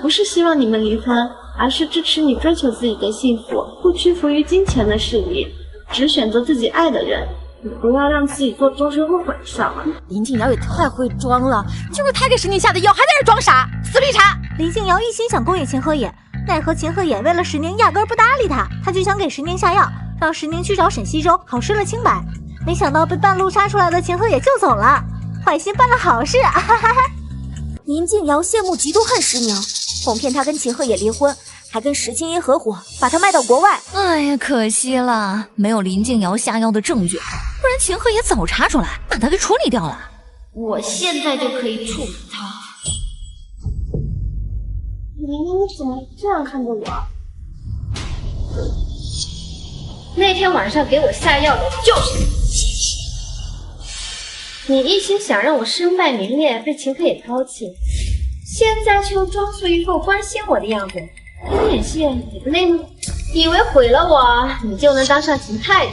不是希望你们离婚，而是支持你追求自己的幸福，不屈服于金钱的势力，只选择自己爱的人，你不要让自己做终身后悔的事儿。林静瑶也太会装了，就是她给石宁下的药，还在这装傻，死绿茶！林静瑶一心想勾引秦鹤野，奈何秦鹤野为了石宁压根不搭理他，他就想给石宁下药，让石宁去找沈西周，好失了清白。没想到被半路杀出来的秦鹤野救走了，坏心办了好事，哈哈哈！林静瑶羡慕嫉妒恨石宁，哄骗他跟秦鹤野离婚，还跟石青一合伙把他卖到国外。哎呀，可惜了，没有林静瑶下药的证据，不然秦鹤也早查出来，把他给处理掉了。我现在就可以处死他。你怎么这样看着我？那天晚上给我下药的就是你，一心想让我身败名裂，被秦可也抛弃，现在却又装出一副关心我的样子，跟你演戏你不累吗？以为毁了我，你就能当上秦太太？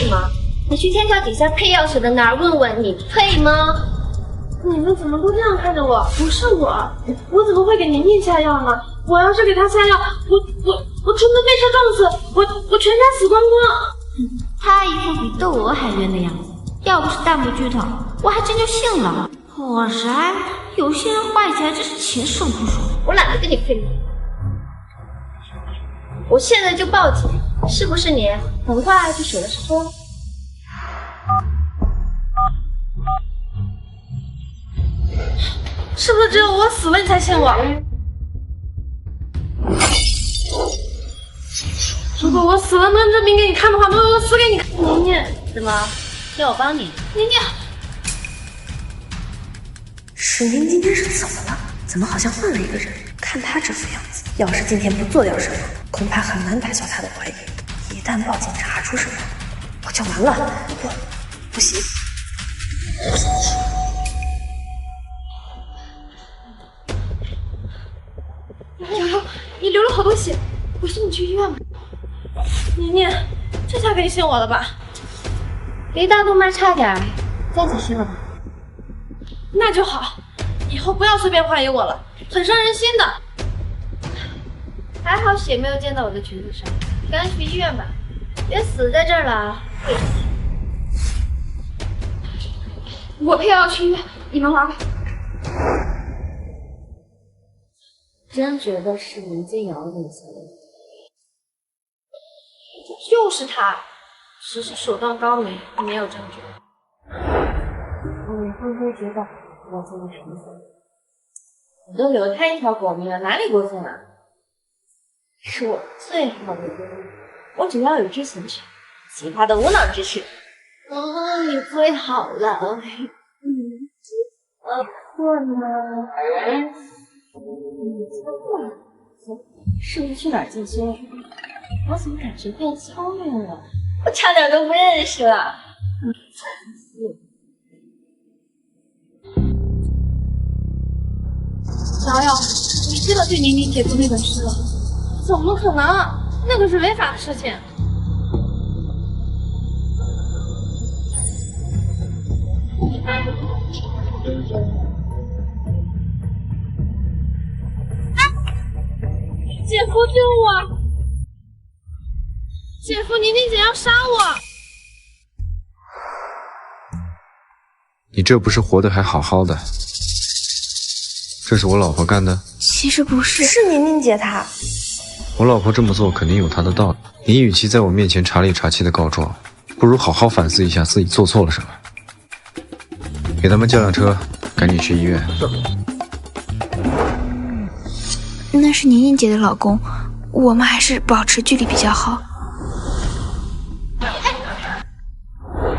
配吗？你去天桥底下配钥匙的那儿问问，你配吗？你们怎么都这样看着我？不是我怎么会给宁宁下药呢？我要是给她下药，我除非被车撞死，我全家死光光。他一副比窦娥还冤的样子，要不是弹幕剧透，我还真就信了。果然，有些人坏起来真是禽兽不如。我懒得跟你废话，我现在就报警，是不是你？很快就水了石头。是不是只有我死了你才信我？如果我死了能证明给你看的话，那我死给你看。宁宁，怎么要我帮你？宁宁，石宁今天是怎么了？怎么好像换了一个人？看他这副样子，要是今天不做点什么，恐怕很难打消他的怀疑。一旦报警查出什么，我就完了。不行。瑶瑶，你流了好多血，我送你去医院吧。宁宁，这下可以信我了吧？离大动脉差点，再仔细了吧？那就好，以后不要随便怀疑我了，很伤人心的。还好血没有溅到我的裙子上，赶紧去医院吧，别死在这儿了。我配要去医院，你们玩吧。真觉得是林静瑶领先的，就是他，只是手段高明，没有证据。你会不会觉得我这么贫穷？我都留他一条狗命了，哪里过分啊？是我最好的闺蜜，我只要有知情权，其他的无脑支持。你最好了。困了。是不是去哪儿进修？我怎么感觉变聪明了？我差点都不认识了。瑶瑶，你真的对宁宁姐做那个事了？怎么可能？那个是违法的事情。姐夫救我！姐夫，宁宁姐要杀我！你这不是活得还好好的？这是我老婆干的？其实不是，是宁宁姐她。我老婆这么做肯定有她的道理。你与其在我面前查里查气的告状，不如好好反思一下自己做错了什么。给他们叫辆车，赶紧去医院。那是宁宁姐的老公，我们还是保持距离比较好。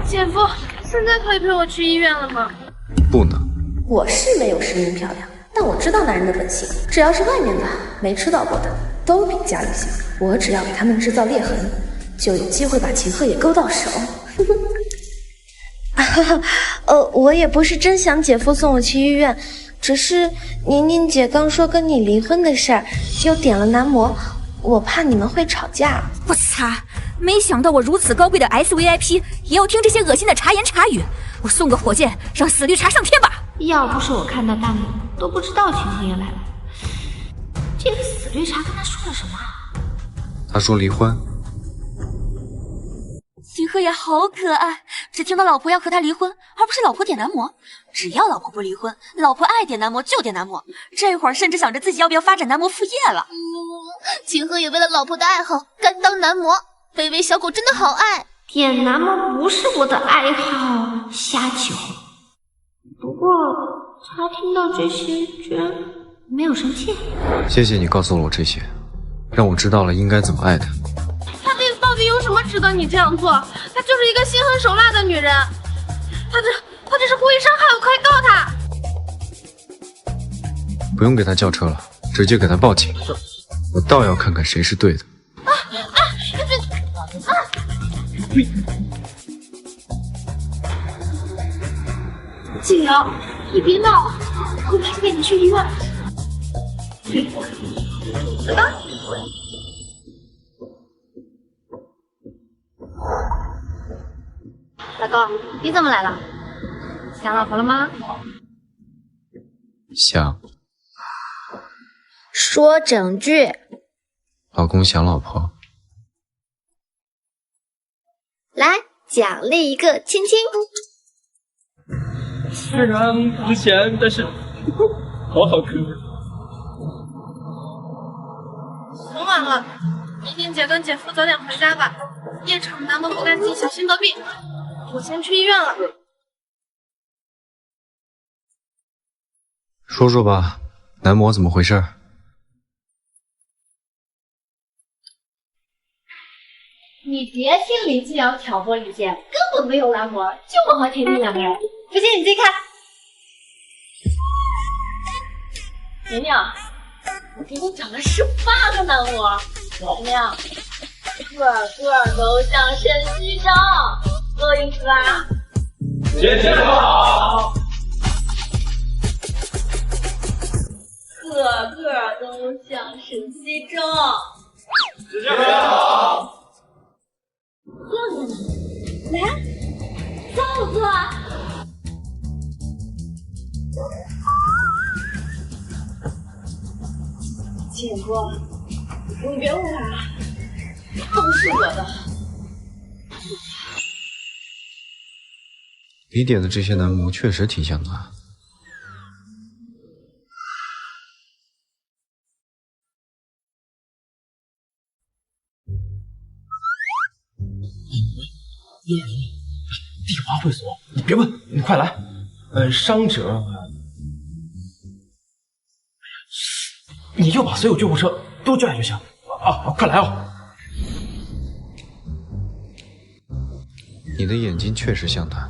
姐夫，现在可以陪我去医院了吗？不能。我是没有石宁漂亮，但我知道男人的本性，只要是外面的没吃到过的，都比家里香。我只要给他们制造裂痕，就有机会把秦鹤也勾到手。我也不是真想姐夫送我去医院，只是宁宁姐刚说跟你离婚的事儿，又点了男模，我怕你们会吵架。我擦！没想到我如此高贵的 SVIP 也要听这些恶心的茶言茶语。我送个火箭让死绿茶上天吧！要不是我看到弹幕，都不知道秦鹤也来了。这个死绿茶跟他说了什么？他说离婚。秦鹤也好可爱，只听到老婆要和他离婚，而不是老婆点男模。只要老婆不离婚，老婆爱点男模就点男模。这会儿甚至想着自己要不要发展男模副业了。秦鹤也为了老婆的爱好甘当男模，卑微小狗真的好爱。点男模不是我的爱好，瞎九。不过他听到这些居然没有生气。谢谢你告诉了我这些，让我知道了应该怎么爱她。她到底有什么值得你这样做？她就是一个心狠手辣的女人，她这是故意伤害我，快告她！不用给她叫车了，直接给她报警。我倒要看看谁是对的。静瑶，你别闹，我马上带你去医院。老公，你怎么来了？想老婆了吗？想。说整句。老公想老婆。来，奖励一个亲亲。虽然不咸，但是好喝。很晚了，明天姐跟姐夫早点回家吧。夜场男模不干净，小心得病。我先去医院了。说说吧，男模怎么回事？你别听林静瑶挑拨离间，根本没有男模，就我和甜甜两个人。不信你自己看。甜甜，我给你找了18个男模，怎么样？个个都像沈西征，够意思吧？姐姐好。个个都像沈西征。姐姐好。坐下来，来，坐。姐夫，你别误会了，他不是我的。你点的这些男模确实挺像的。地华会所，你别问，你快来。伤者，你就把所有救护车都叫来就行。啊，快来哦！你的眼睛确实像他。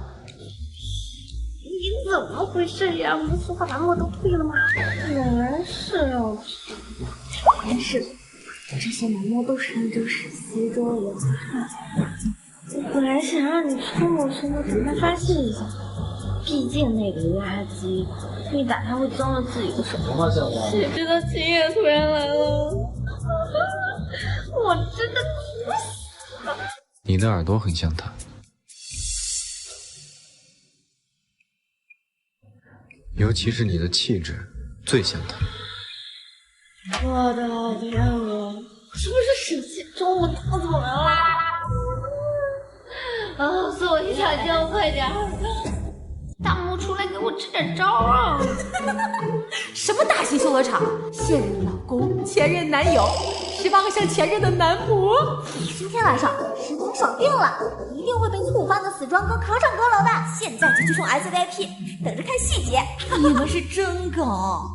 你怎么回事呀？不是把男模都退了吗？原来是要去，没事，这些男模都是按照沈西周的原则看起来的。我本来想让你搓磨搓磨，准备发泄一下，毕竟那个垃圾一打他会脏了自己的手。谁知道秦野突然来了，我真的服死了。你的耳朵很像他，尤其是你的气质最像他。我的天啊，是不是沈西周我他怎么来了？啊！所以我就想叫快点大木出来给我支点招啊！什么大型秀乐场？现任老公、前任男友，18个像前任的男模。今天晚上时间爽定了，一定会被醋饭的死庄哥扛上阁楼的。现在就去冲 SVIP， 等着看细节。你们是真梗，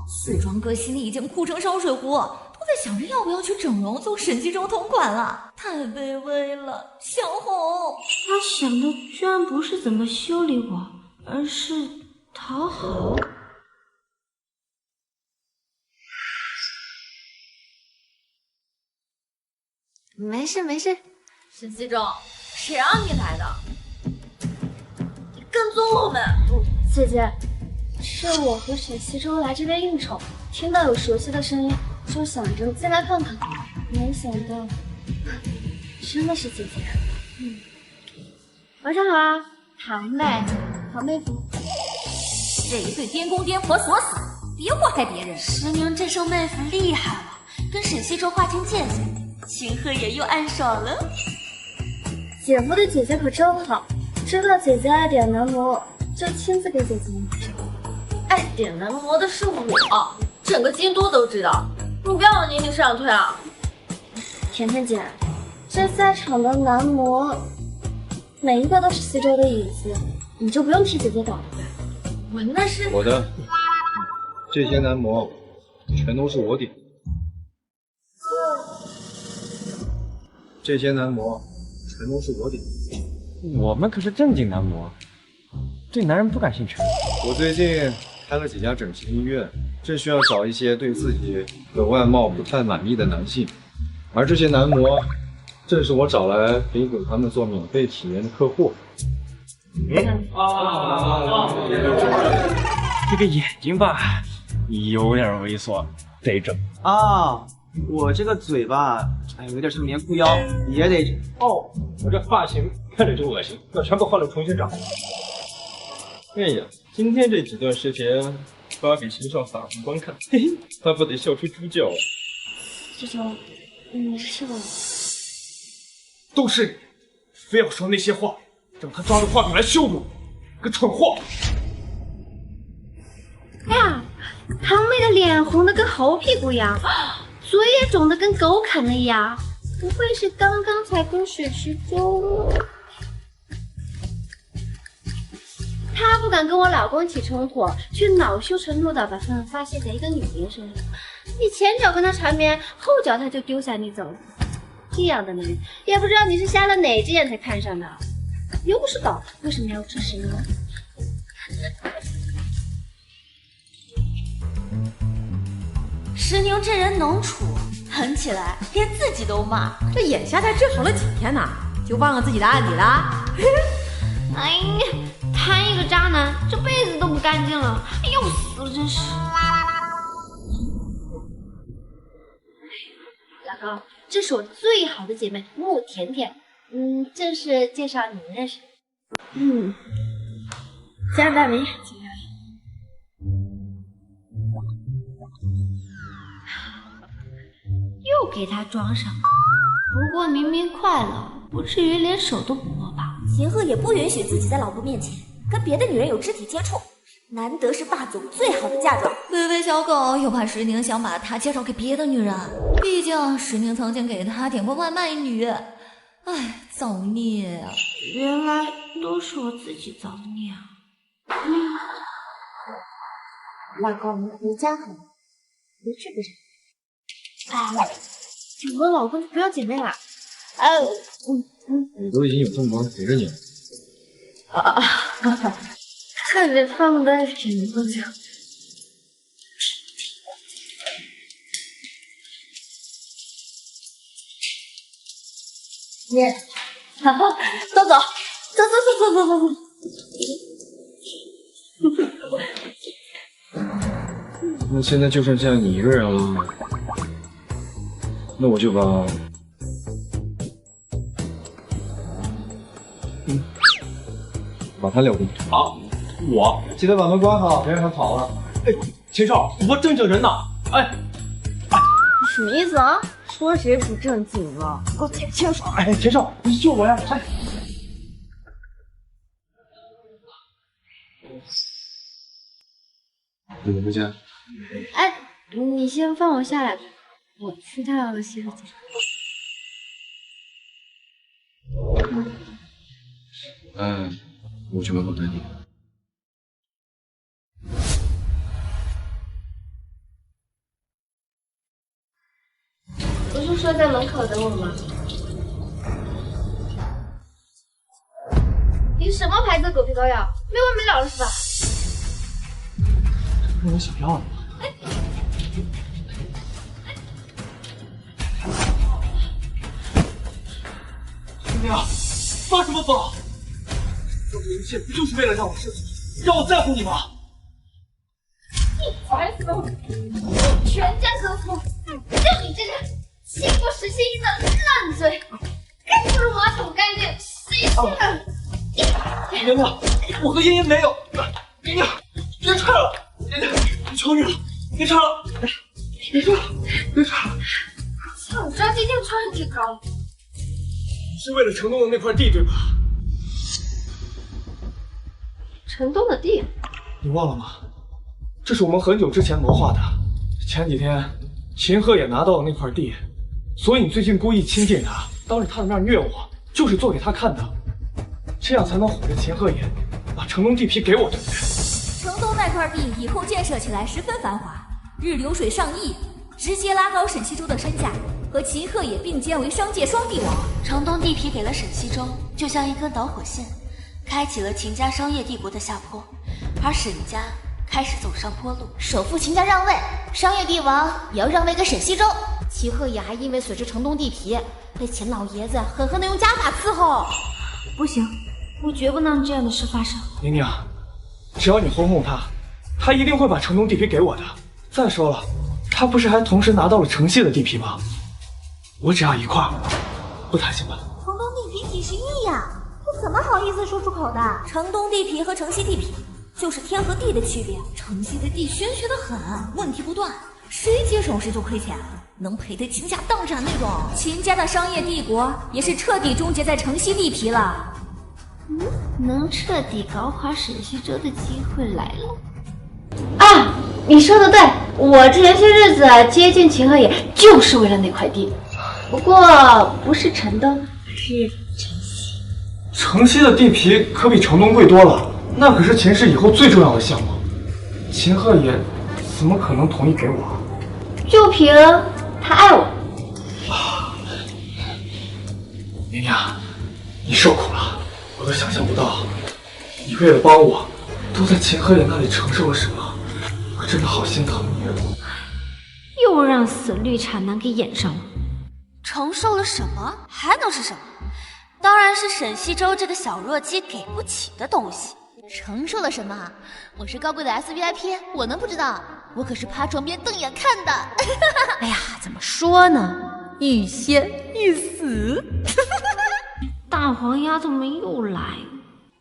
死庄哥心里已经哭成烧水壶，都在想着要不要去整容做沈西周同款了，太卑微了，小红。他想的居然不是怎么修理我，而是讨好。没事没事，沈西周，谁让你来的？你跟踪我们？姐姐，是我和沈西周来这边应酬，听到有熟悉的声音，就想着进来看看，没想到真的是姐姐。晚上好啊，堂妹，堂妹夫。这一对颠公颠婆锁死，别祸害别人。石宁这手妹夫厉害了，跟沈西周划清界限。秦鹤也又暗爽了。姐夫对姐姐可真好，知道姐姐爱点男模，就亲自给姐姐买票。爱点男模的是我，整个京都都知道。你不要往泥里上推啊！甜甜姐，这在场的男模每一个都是西周的影子，你就不用替姐姐搞了。我那是我的，这些男模全都是我点的。这些男模全都是我点的。我们可是正经男模，对男人不感兴趣。我最近开了几家整形医院，正需要找一些对自己的外貌不太满意的男性，而这些男模正是我找来可以给他们做免费体验的客户。这个眼睛吧，有点猥琐，得整。啊，我这个嘴巴，哎，有点像棉裤腰，也得整。哦，我这发型看着就恶心，要全部换了重新长。哎呀，今天这几段视频发给秦少法官看，嘿嘿，他不得笑出猪叫啊！这种，你是我。都是你，非要说那些话，让他抓着话筒来羞辱我，个蠢货！哎呀，堂妹的脸红的跟猴屁股一样，嘴也肿的跟狗啃了一样，不会是刚刚才跟水池中？他不敢跟我老公起冲突，却恼羞成怒的把愤恨发泄在一个女人身上。你前脚跟他缠绵，后脚他就丢下你走了。这样的男人，也不知道你是瞎了哪只眼才看上的。又不是狗，为什么要吃石呢？石宁这人能处，狠起来连自己都骂。这眼下才治好了几天呢，就忘了自己的案底了？哎呀，谈一个渣男，这辈子都不干净了，要死了，真是。老公，这是我最好的姐妹穆甜甜，正式介绍你们认识。江大明，又给他装上，不过明明快乐，不至于连手都不摸吧？秦鹤也不允许自己在老婆面前跟别的女人有肢体接触，难得是霸总最好的嫁妆。微微小狗又怕石宁想把他介绍给别的女人，毕竟石宁曾经给他点过外卖女。哎，造孽啊！原来都是我自己造孽啊！老公，你家好吗？没事不是？哎，我和老公就不要姐妹了。我都已经有这么多人陪着你了。特别放得很多久。你，走走。那现在就剩下你一个人了，那我就把他留给你。好，我记得把门关好，别让他跑了。哎，秦少，我正经人呢。哎，你什么意思啊？说谁不正经了？给我秦少！哎，秦少，你救我呀！哎，你们回家。哎，你先放我下来，我去趟洗手间。我去门口等你。不是说在门口等我吗？你什么牌子的狗皮膏药？没完没了了是吧？这是我想要的。师娘，发什么疯？做这一切不就是为了让我生气，让我在乎你吗？你烦死了！我全家和服，就你这个倾国时期的烂嘴，还不如马桶干净，谁信啊？娘娘，我和爷爷没有。娘娘，别踹了！娘娘，你求你了，别踹了！别踹了！别踹了！早知道今天穿这高，是为了城东的那块地，对吧？城东的地，你忘了吗？这是我们很久之前谋划的。前几天，秦鹤也拿到了那块地，所以你最近故意亲近他，当着他的面虐我，就是做给他看的，这样才能哄着秦鹤也把城东地皮给我，对不对？城东那块地以后建设起来十分繁华，日流水上亿，直接拉高沈西洲的身价。和秦鹤野并肩为商界双帝王。城东地皮给了沈西周，就像一根导火线，开启了秦家商业帝国的下坡，而沈家开始走上坡路。首富秦家让位，商业帝王也要让位给沈西周。秦鹤野还因为随着城东地皮，被秦老爷子狠狠地用家法伺候。不行，我绝不能让这样的事发生。宁宁，只要你哄哄他，他一定会把城东地皮给我的。再说了，他不是还同时拿到了城西的地皮吗？我只要一块，不谈行吧？城东地皮几十亿呀，这怎么好意思说出口的？城东地皮和城西地皮就是天和地的区别。城西的地玄学的很，问题不断，谁接手谁就亏钱，能赔得倾家荡产那种。秦家的商业帝国也是彻底终结在城西地皮了。能彻底搞垮沈西周的机会来了。啊，你说的对，我这些日子接近秦鹤野就是为了那块地，不过不是城东，是城西。城西的地皮可比城东贵多了，那可是秦氏以后最重要的项目。秦鹤野怎么可能同意给我？就凭他爱我。宁宁，你受苦了，我都想象不到，你为了帮我，都在秦鹤野那里承受了什么，我真的好心疼你。又让死绿茶男给演上了。承受了什么？还能是什么？当然是沈西周这个小弱鸡给不起的东西。承受了什么？我是高贵的 SVIP， 我能不知道？我可是趴床边瞪眼看的。哎呀，怎么说呢？欲仙欲死。大黄鸭怎么又来？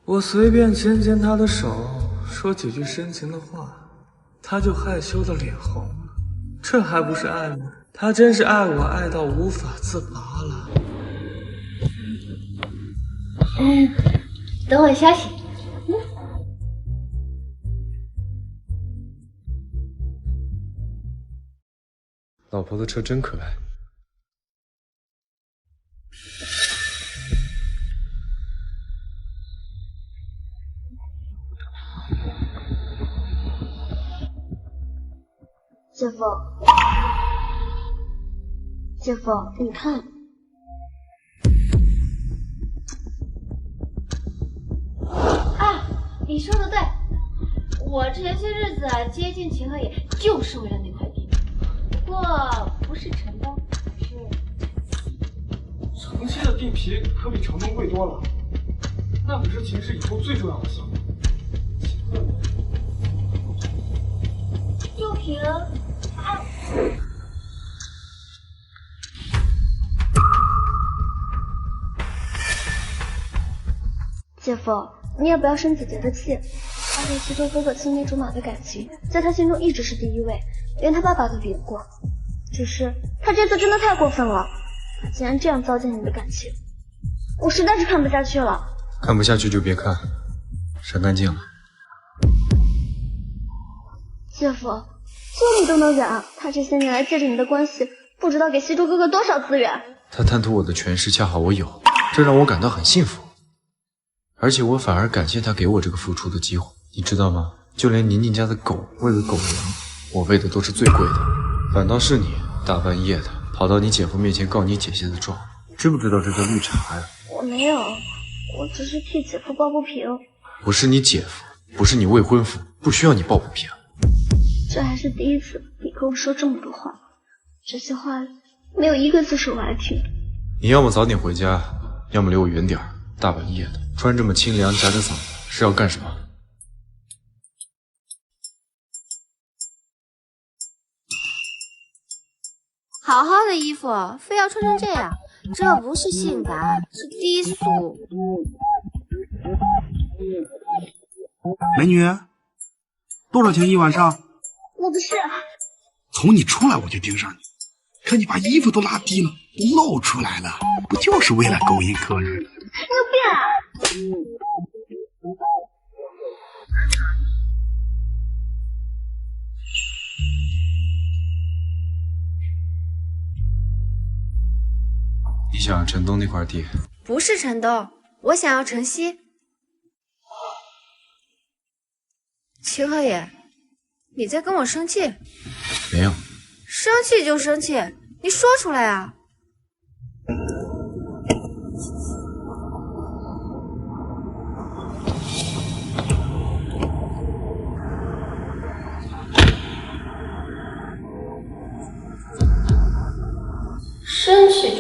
我随便牵牵他的手，说几句深情的话，他就害羞的脸红了。这还不是爱吗？他真是爱我爱到无法自拔了。等我消息。老婆的车真可爱。姐夫，姐夫，你看，啊，你说的对，我这些日子接近秦鹤野就是为了那块地，不过不是城东，是城西的地皮可比城东贵多了，那可是秦氏以后最重要的项目。就凭爱。姐夫，你也不要生姐姐的气。他对西周哥哥青梅竹马的感情，在他心中一直是第一位，连他爸爸都比得过。只是他这次真的太过分了，他竟然这样糟践你的感情，我实在是看不下去了。看不下去就别看，删干净了。姐夫，就你都能忍，他这些年来借着你的关系，不知道给西周哥哥多少资源。他贪图我的权势，恰好我有，这让我感到很幸福。而且我反而感谢他给我这个付出的机会，你知道吗？就连宁宁家的狗喂的狗粮，我喂的都是最贵的，反倒是你大半夜的跑到你姐夫面前告你姐姐的状，知不知道这叫绿茶呀？我没有，我只是替姐夫抱不平。我是你姐夫，不是你未婚夫，不需要你抱不平。这还是第一次你跟我说这么多话，这些话没有一个字是我爱听的。你要么早点回家，要么离我远点儿。大半夜的，穿这么清凉，夹着嗓子，是要干什么？好好的衣服，非要穿成这样，这不是性感，是低俗。美女，多少钱一晚上？我不是。从你出来我就盯上你，可你把衣服都拉低了，都露出来了，不就是为了勾引客人？你有病啊！你想要城东那块地？不是城东，我想要城西。秦鹤野，你在跟我生气？没有。生气就生气，你说出来啊！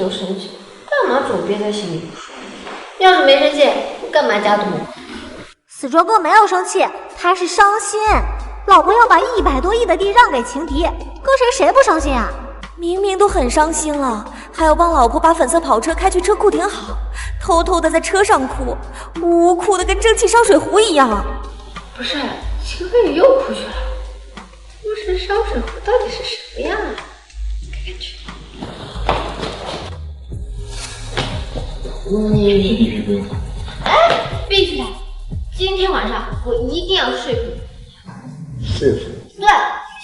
就生气，干嘛总憋在心里不说？要是没生气，干嘛加毒？死忠哥没有生气，他是伤心。老婆要把100多亿的地让给情敌，搁谁不伤心啊？明明都很伤心了，还要帮老婆把粉色跑车开去车库停好，偷偷的在车上哭，呜呜哭的跟蒸汽烧水壶一样。不是，秦鹤也又哭去了。哭成烧水壶到底是什么样啊？看看去。你不用看。哎，必须的！今天晚上我一定要说服你。说服？对，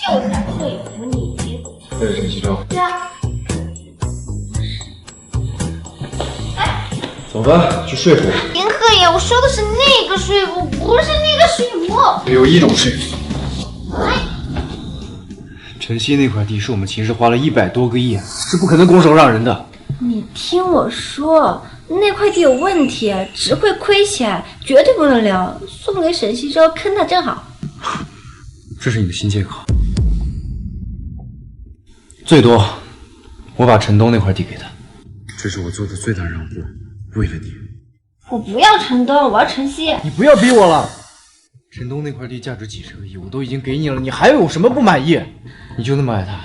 就是要说服你。为了沈西周。对啊。走吧，去说服。林鹤野，我说的是那个说服，不是那个说服。只有一种说服。晨曦那块地是我们秦氏花了100多个亿，是不可能拱手让人的。你听我说，那块地有问题，只会亏钱，绝对不能留。送给沈西周，坑他正好。这是你的新借口。最多，我把城东那块地给他。这是我做的最大让步，为了你。我不要城东，我要城西。你不要逼我了。城东那块地价值几十个亿，我都已经给你了，你还有什么不满意？你就那么爱他，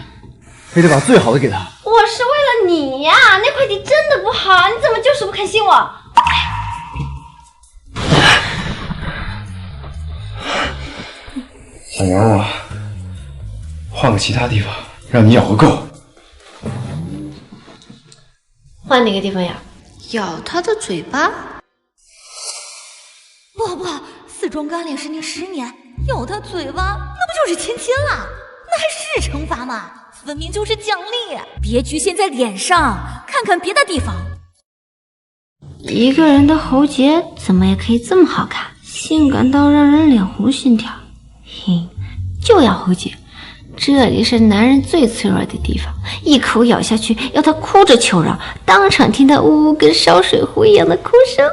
非得把最好的给他？我是为了你呀，那块地真的不好，你怎么就是不肯信我？想玩我，换个其他地方，让你咬个够。换哪个地方咬？咬他的嘴巴？不，死忠干脸10年10年，咬他嘴巴，那不就是亲了？那还是惩罚吗？分明就是奖励。别局限在脸上，看看别的地方。一个人的喉结怎么也可以这么好看，性感到让人脸红心跳。就要喉结，这里是男人最脆弱的地方，一口咬下去，要他哭着求饶，当场听他呜呜跟烧水壶一样的哭声。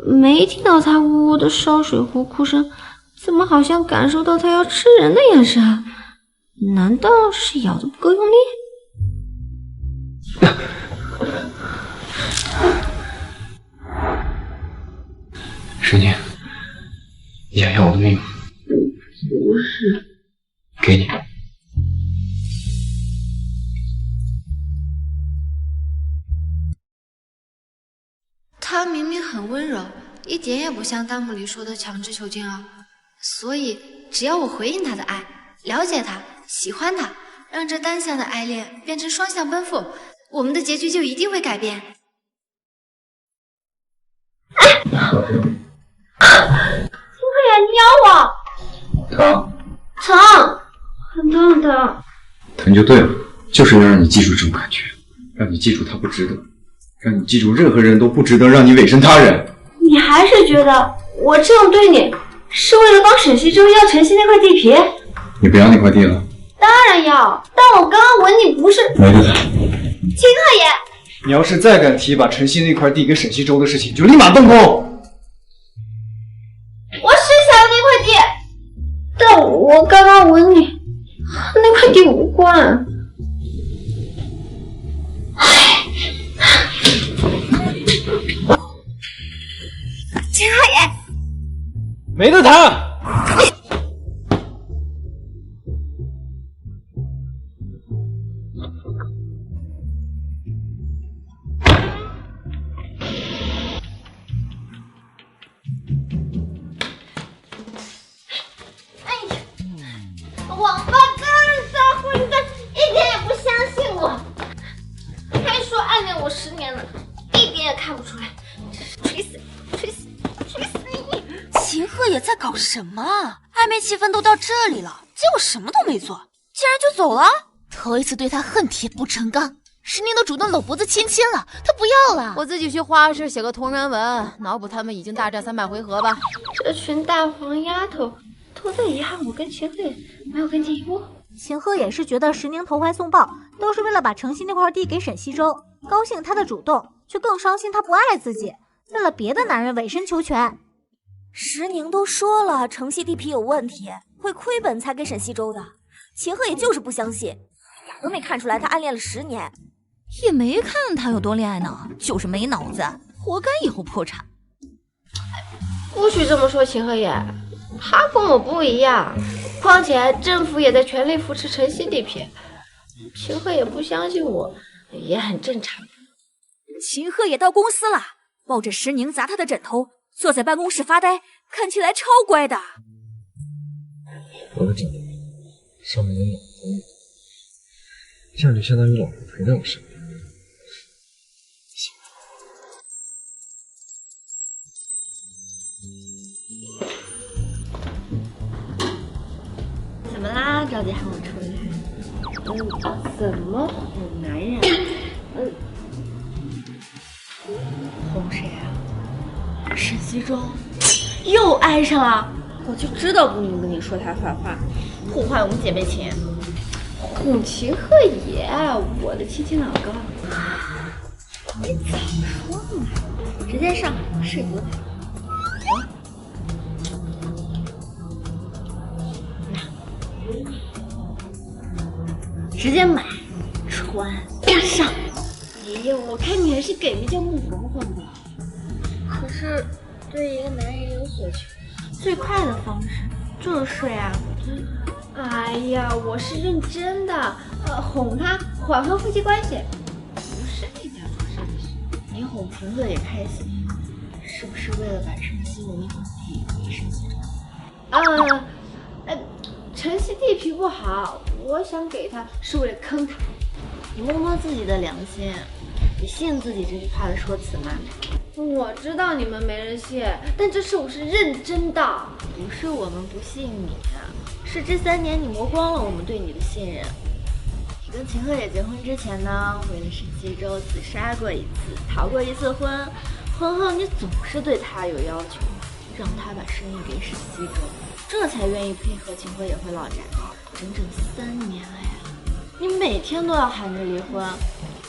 没听到他呜呜的烧水壶哭声，怎么好像感受到他要吃人的眼神？难道是咬得不够用力？沈宁，你想要我的命吗？不是。给你。他明明很温柔，一点也不像弹幕里说的强制囚禁啊。所以只要我回应他的爱，了解他，喜欢他，让这单向的爱恋变成双向奔赴，我们的结局就一定会改变。秦鹤野，你咬我！疼，很疼很疼。疼就对了，就是要让你记住这种感觉，让你记住他不值得，让你记住任何人都不值得让你委身他人。你还是觉得我这样对你是为了帮沈西周要晨曦那块地皮？你不要那块地了？当然要，但我刚刚吻你不是……没得谈。秦鹤野，你要是再敢提把晨曦那块地给沈西周的事情，就立马动工。我是想要那块地，但我刚刚吻你和那块地无关。秦鹤野，没得谈。王八蛋，大混蛋，一点也不相信我，还说暗恋我10年了，一点也看不出来，吹死你！秦鹤也在搞什么？暧昧气氛都到这里了，结果什么都没做，竟然就走了。头一次对他恨铁不成钢，石宁都主动搂脖子亲了，他不要了。我自己去花市写个同人文，脑补他们已经大战300回合吧。这群大黄丫头都在遗憾我跟秦鹤野没有跟进一步。秦鹤也是觉得石宁投怀送抱，都是为了把城西那块地给沈西周，高兴他的主动，却更伤心他不爱自己，为了别的男人委身求全。石宁都说了，城西地皮有问题，会亏本才给沈西周的。秦鹤也就是不相信，一点都没看出来他暗恋了10年，也没看他有多恋爱呢，就是没脑子，活该以后破产。不许这么说，秦鹤野，他跟我不一样。况且政府也在全力扶持城西地皮，秦鹤野不相信我，也很正常。秦鹤也到公司了，抱着石宁砸他的枕头，坐在办公室发呆，看起来超乖的。我的枕头上面有老公，这样就相当于老婆陪在我身边。怎么啦？着急喊我出来？怎么哄男人？哄谁啊？沈西周又爱上了，我就知道不能跟你说他坏话，破坏我们姐妹情。哄秦鹤野，我的亲亲老公，你早说嘛！直接上，睡多点。直接买穿上。哎呀，我看你还是给名叫木黄黄吧。可是对一个男人有所求，最快的方式就是睡啊。哎呀，我是认真的，哄他缓和夫妻关系，不是你家做事的事。你哄秦鹤也开心，是不是为了把晨曦的灵魂地给沈西周？晨曦地皮不好，我想给他是为了坑他。你摸摸自己的良心，你信自己这句话的说辞吗？我知道你们没人信，但这事我是认真的。不是我们不信你，是这3年你磨光了我们对你的信任。你跟秦鹤野结婚之前呢，为了沈西周自杀过1次，逃过1次婚。婚后你总是对他有要求，让他把生意给沈西周，这才愿意配合秦鹤野回老宅。整整3年了呀！你每天都要喊着离婚，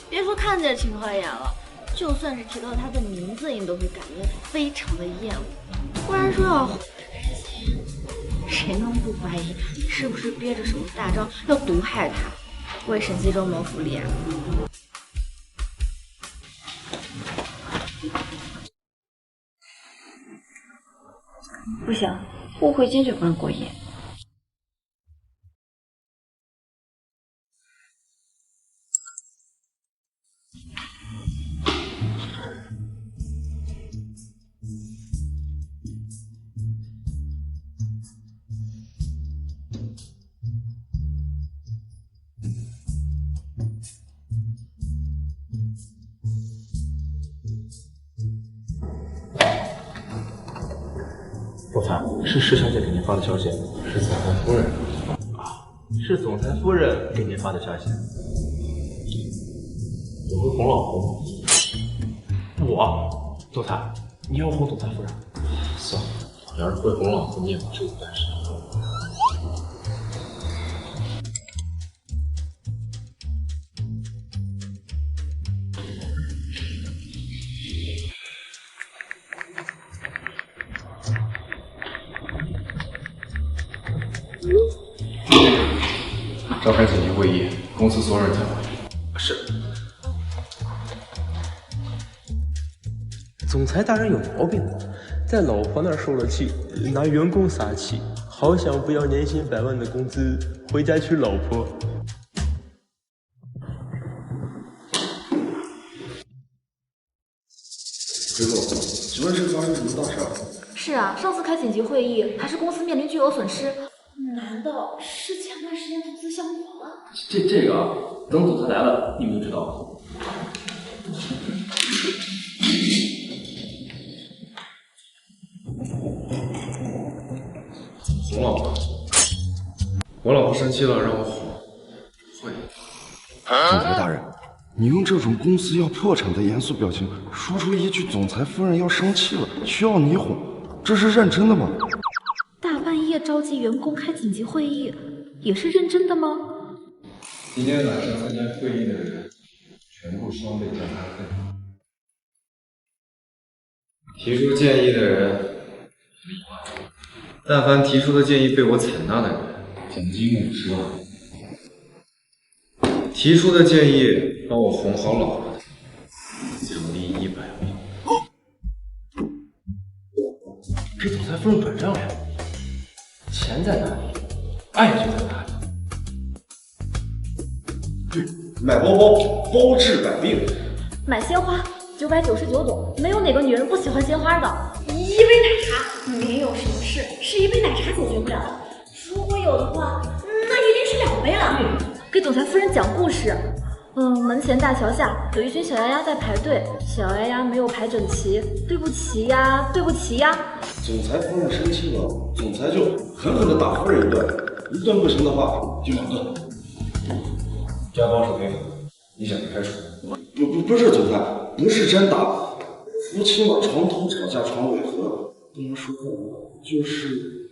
别说看见秦鹤野了，就算是提到他的名字，你都会感觉非常的厌恶。不然说要哄着开心，谁能不怀疑你是不是憋着什么大招要毒害他，为沈西周谋福利啊？不行，误会坚决不能过夜。总裁，是石小姐给您发的消息，是总裁夫人啊，是总裁夫人给您发的消息。我会哄老婆吗？我，总裁，你要哄总裁夫人？算了，我要是会哄老婆，你也不至于单身。召开紧急会议，公司所有人在会。是。总裁大人有毛病，在老婆那儿受了气，拿员工撒气，好想不要年薪100万的工资，回家娶老婆。崔总，请问是发生什么大事儿？是啊，上次开紧急会议，还是公司面临巨额损失。难道是前段时间投资项目黄了？这个啊，等总裁来了，你们就知道了。哄老婆，我老婆生气了，让我哄。不会。总裁大人，你用这种公司要破产的严肃表情，说出一句“总裁夫人要生气了，需要你哄”，这是认真的吗？大半夜召集员工开紧急会议，也是认真的吗？今天晚上参加会议的人，全部双倍加班费。提出建议的人，但凡提出的建议被我采纳的人，奖金50万。提出的建议帮我哄好老婆，奖励100万。给总裁夫人转账呀！钱在哪里，爱就在哪里。对，买包包，包治百病。买鲜花，999朵，没有哪个女人不喜欢鲜花的。一杯奶茶，没有什么事是一杯奶茶解决不了的。如果有的话，那一定是2杯了。给总裁夫人讲故事。门前大桥下有一群小鸭鸭在排队，小鸭鸭没有排整齐，对不起呀，对不起呀。总裁夫人生气了，总裁就狠狠地打夫人一顿，一顿不行的话就2顿。家暴是违法的，你想被开除？不是总裁，不是真打，夫妻嘛，床头吵架床尾和，不能说话，就是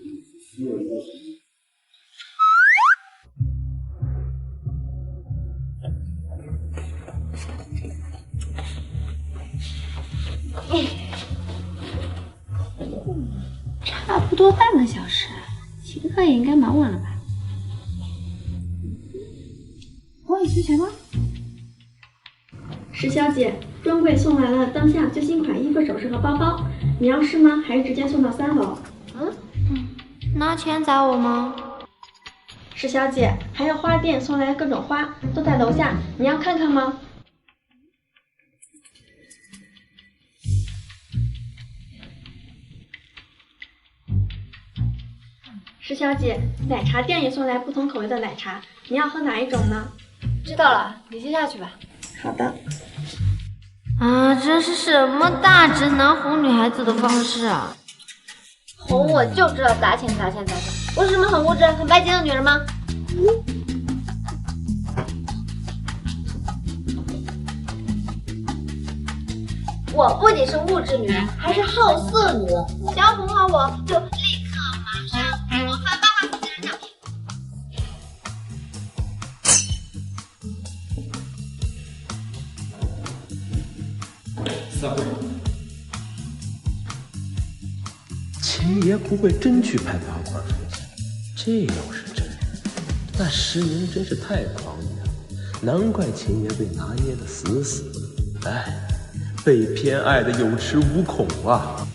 夫人不好。差不多半个小时，秦鹤也应该忙完了吧？我有需钱吗？石小姐，专柜送来了当下最新款衣服、首饰和包包，你要试吗？还是直接送到3楼？拿钱砸我吗？石小姐，还有花店送来的各种花都在楼下，你要看看吗？石小姐，奶茶店也送来不同口味的奶茶，你要喝哪一种呢？知道了，你先下去吧。好的。啊，这是什么大直男哄女孩子的方式啊！哄我就知道砸钱砸钱砸钱，我是什么很物质、很拜金的女人吗？我不仅是物质女人，还是好色女人。想要哄好我，就立刻马上给我发8块50人奖品。3位，秦爷不会真去拍8块50钱，这要是真，那石宁真是太狂野了，难怪秦爷被拿捏得死死的。哎。被偏爱的有恃无恐啊！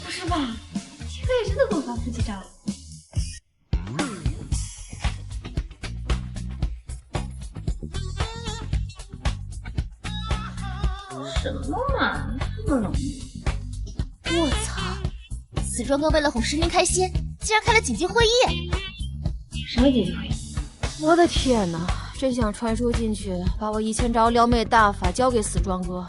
不是吧？秦鹤也真的给我发腹肌照了？什么嘛，这么容易？我操！死庄哥为了哄石宁开心，竟然开了紧急会议。什么紧急会议？我的天哪！真想传说进去，把我1000招撩妹大法交给死庄哥，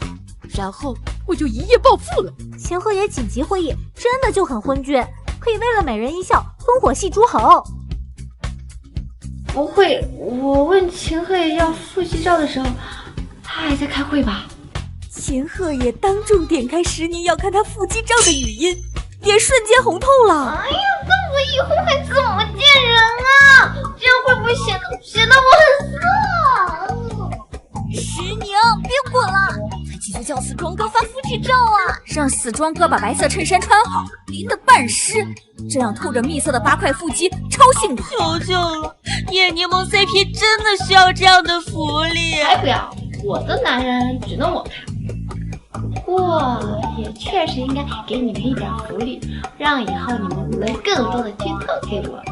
然后我就一夜暴富了。秦鹤也紧急会议，真的就很昏君，可以为了美人一笑，烽火戏诸侯。不会，我问秦鹤也要腹肌照的时候，他还在开会吧？秦鹤也当众点开石宁要看他腹肌照的语音，脸瞬间红透了。哎呀，那我以后还怎么见人啊？这样会不会显得我很色？石宁，别滚了，快继续叫死庄哥发腹肌照啊！让死庄哥把白色衬衫穿好，淋得半湿，这样透着蜜色的8块腹肌超性感。求求了，夜柠檬 CP 真的需要这样的福利。才不要，我的男人只能我看。不过也确实应该给你们一点福利，让以后你们能更多的剧透给我。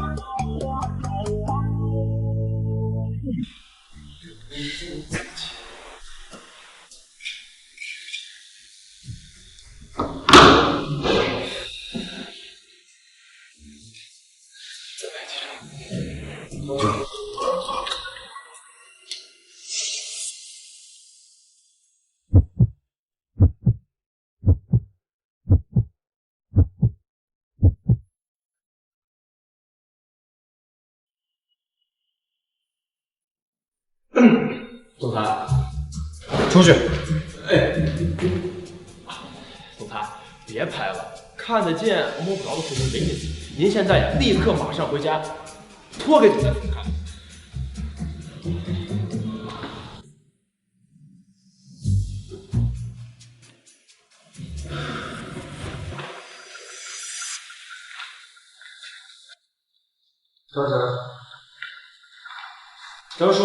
总裁，出去。哎，总裁，别拍了，看得见摸不着的事情没意思。您现在呀，立刻马上回家，脱给总裁看。张叔，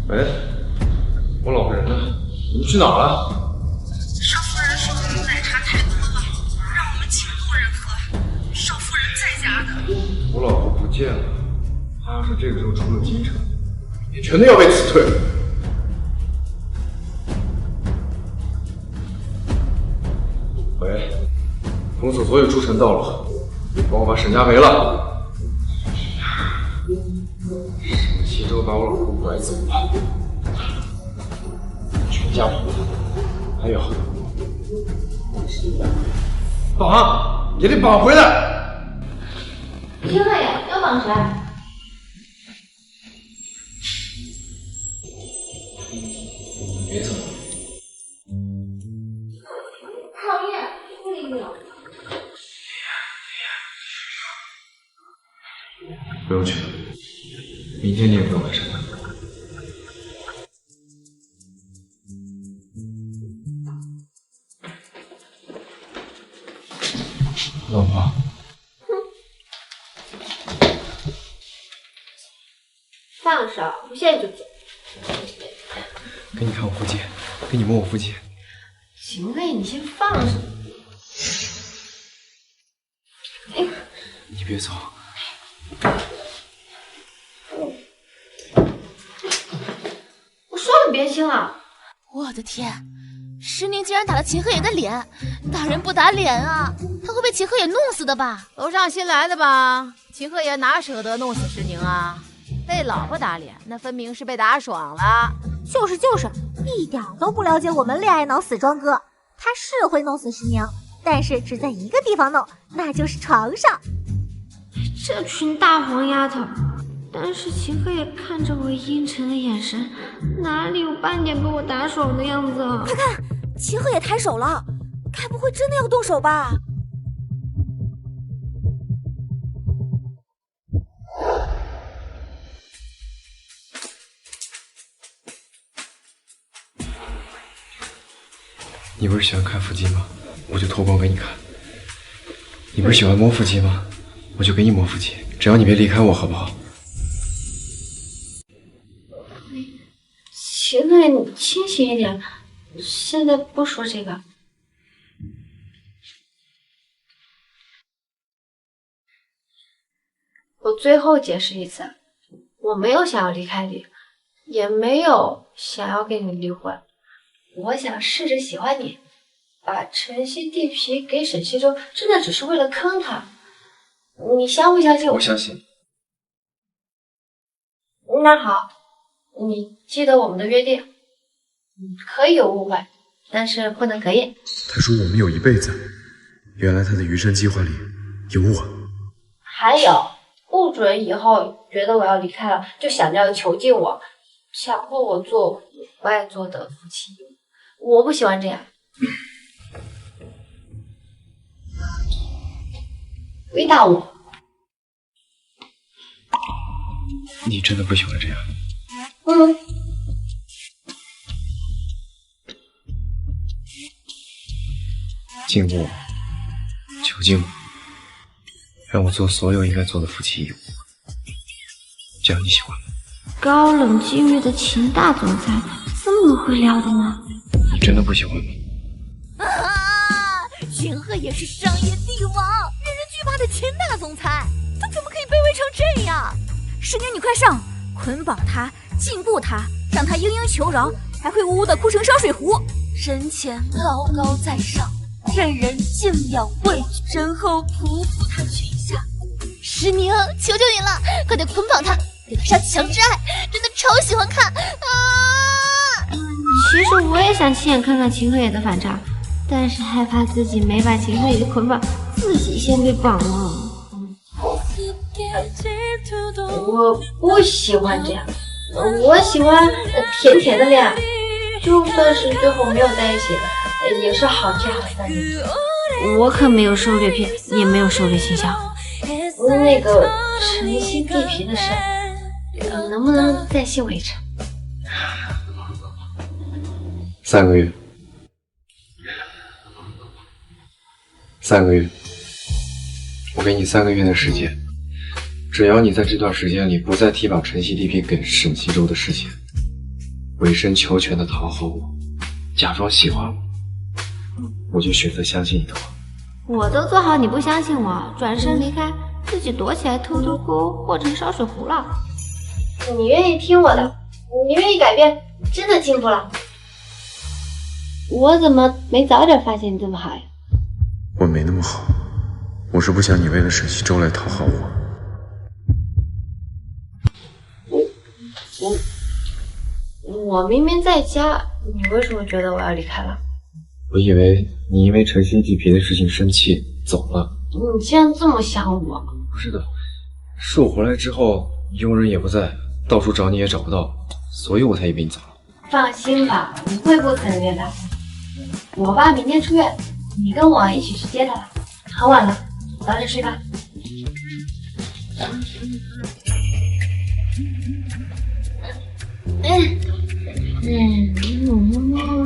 喂，我老婆人呢？你们去哪儿了？少夫人说奶茶太多了，让我们请路人喝。少夫人在家的。我老婆不见了，她要是这个时候出了京城，也全都要被辞退了。喂，封锁所有出城道路，帮我把沈家没了。沈西周把我老婆拐走了，全家没了。还有，绑也得绑回来。秦鹤野要绑谁？别走。讨厌，不理你了。不用去了，明天你也不用来上班。老婆，放手，我现在就走。给你看我腹肌，给你摸我腹肌。秦鹤野，你先放手。哎，你别走。我说了别亲了。我的天，石宁竟然打了秦鹤野的脸，打人不打脸啊，他会被秦鹤野弄死的吧？楼上新来的吧？秦鹤野哪舍得弄死石宁啊？被老婆打脸，那分明是被打爽了。就是，一点都不了解我们恋爱脑死庄哥。他是会弄死石宁，但是只在一个地方弄，那就是床上。这群大黄丫头。但是秦鹤野看着我阴沉的眼神，哪里有半点被我打爽的样子啊！快看，秦鹤野抬手了，该不会真的要动手吧？你不是喜欢看腹肌吗？我就脱光给你看。你不是喜欢摸腹肌吗？我就给你摸腹肌，只要你别离开我，好不好？秦鹤野，你清醒一点，现在不说这个。我最后解释一次，我没有想要离开你，也没有想要跟你离婚。我想试着喜欢你，把晨曦地皮给沈西周，真的只是为了坑他。你相不相信我？我相信。那好。你记得我们的约定，可以有误会，但是不能隔夜。他说我们有一辈子，原来他的余生计划里有我。还有，不准以后觉得我要离开了，就想着要囚禁我，强迫我做我不爱做的夫妻。我不喜欢这样。别打我。你真的不喜欢这样？禁锢我，囚禁我，让我做所有应该做的夫妻义务，这样你喜欢吗？高冷禁欲的秦大总裁这么会撩的吗？你真的不喜欢吗？秦鹤也是商业帝王，人人惧怕的秦大总裁，他怎么可以卑微成这样？石宁，你快上，捆绑他，禁锢他，让他嘤嘤求饶，还会呜呜的哭成烧水壶。人前高高在上，任人敬仰畏惧，身后匍匐他裙下。石宁，求求你了，快点捆绑他，给他上强制爱，真的超喜欢看啊！其实我也想亲眼看看秦鹤野的反差，但是害怕自己没把秦鹤野捆绑，自己先被绑了。我不喜欢这样，我喜欢甜甜的恋爱，就算是最后没有在一起，也是好聚好散的。我可没有受掠骗，也没有受掠倾向。那个晨曦地皮的事，你能不能再信我一程？3个月。3个月，我给你3个月的时间，只要你在这段时间里不再提把晨曦地皮给沈西周的事情，委身求全的讨好我，假装喜欢我就选择相信你的话。我都做好你不相信我，转身离开，自己躲起来偷偷哭，或成烧水壶了。你愿意听我的，你愿意改变，真的进步了。我怎么没早点发现你这么好呀？我没那么好，我是不想你为了沈西周来讨好我。我明明在家，你为什么觉得我要离开了？我以为你因为晨曦地皮的事情生气走了。你竟然这么想我？不是的，是我回来之后，佣人也不在，到处找你也找不到，所以我才一并走了。放心吧，不会不承认的。我爸明天出院，你跟我一起去接他吧。很晚了，早点睡吧。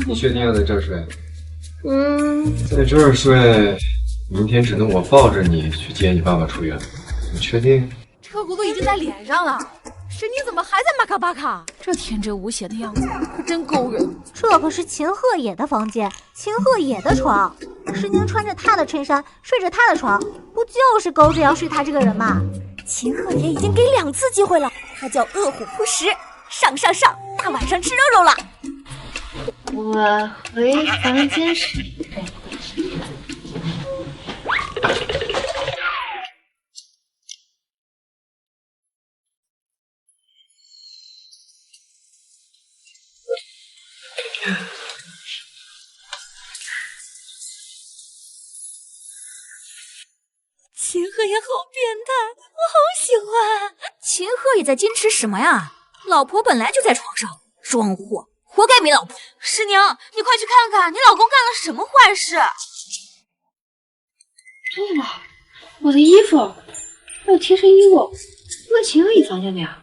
你确定要在这儿睡？在这儿睡，明天只能我抱着你去接你爸爸出院。你确定？车轱辘已经在脸上了，沈宁怎么还在马卡巴卡？这天真无邪的样子可真勾人。这可是秦鹤野的房间，秦鹤野的床，沈宁穿着他的衬衫，睡着他的床，不就是勾着要睡他这个人吗？秦鹤野已经给2次机会了，他叫饿虎扑食，上，大晚上吃肉肉了。我回房间时。秦鹤野好变态，我好喜欢。秦鹤野在坚持什么呀？老婆本来就在床上，装货，活该没老婆。师宁，你快去看看，你老公干了什么坏事？对了，我的衣服，还有贴身衣物，在秦鹤野房间里啊。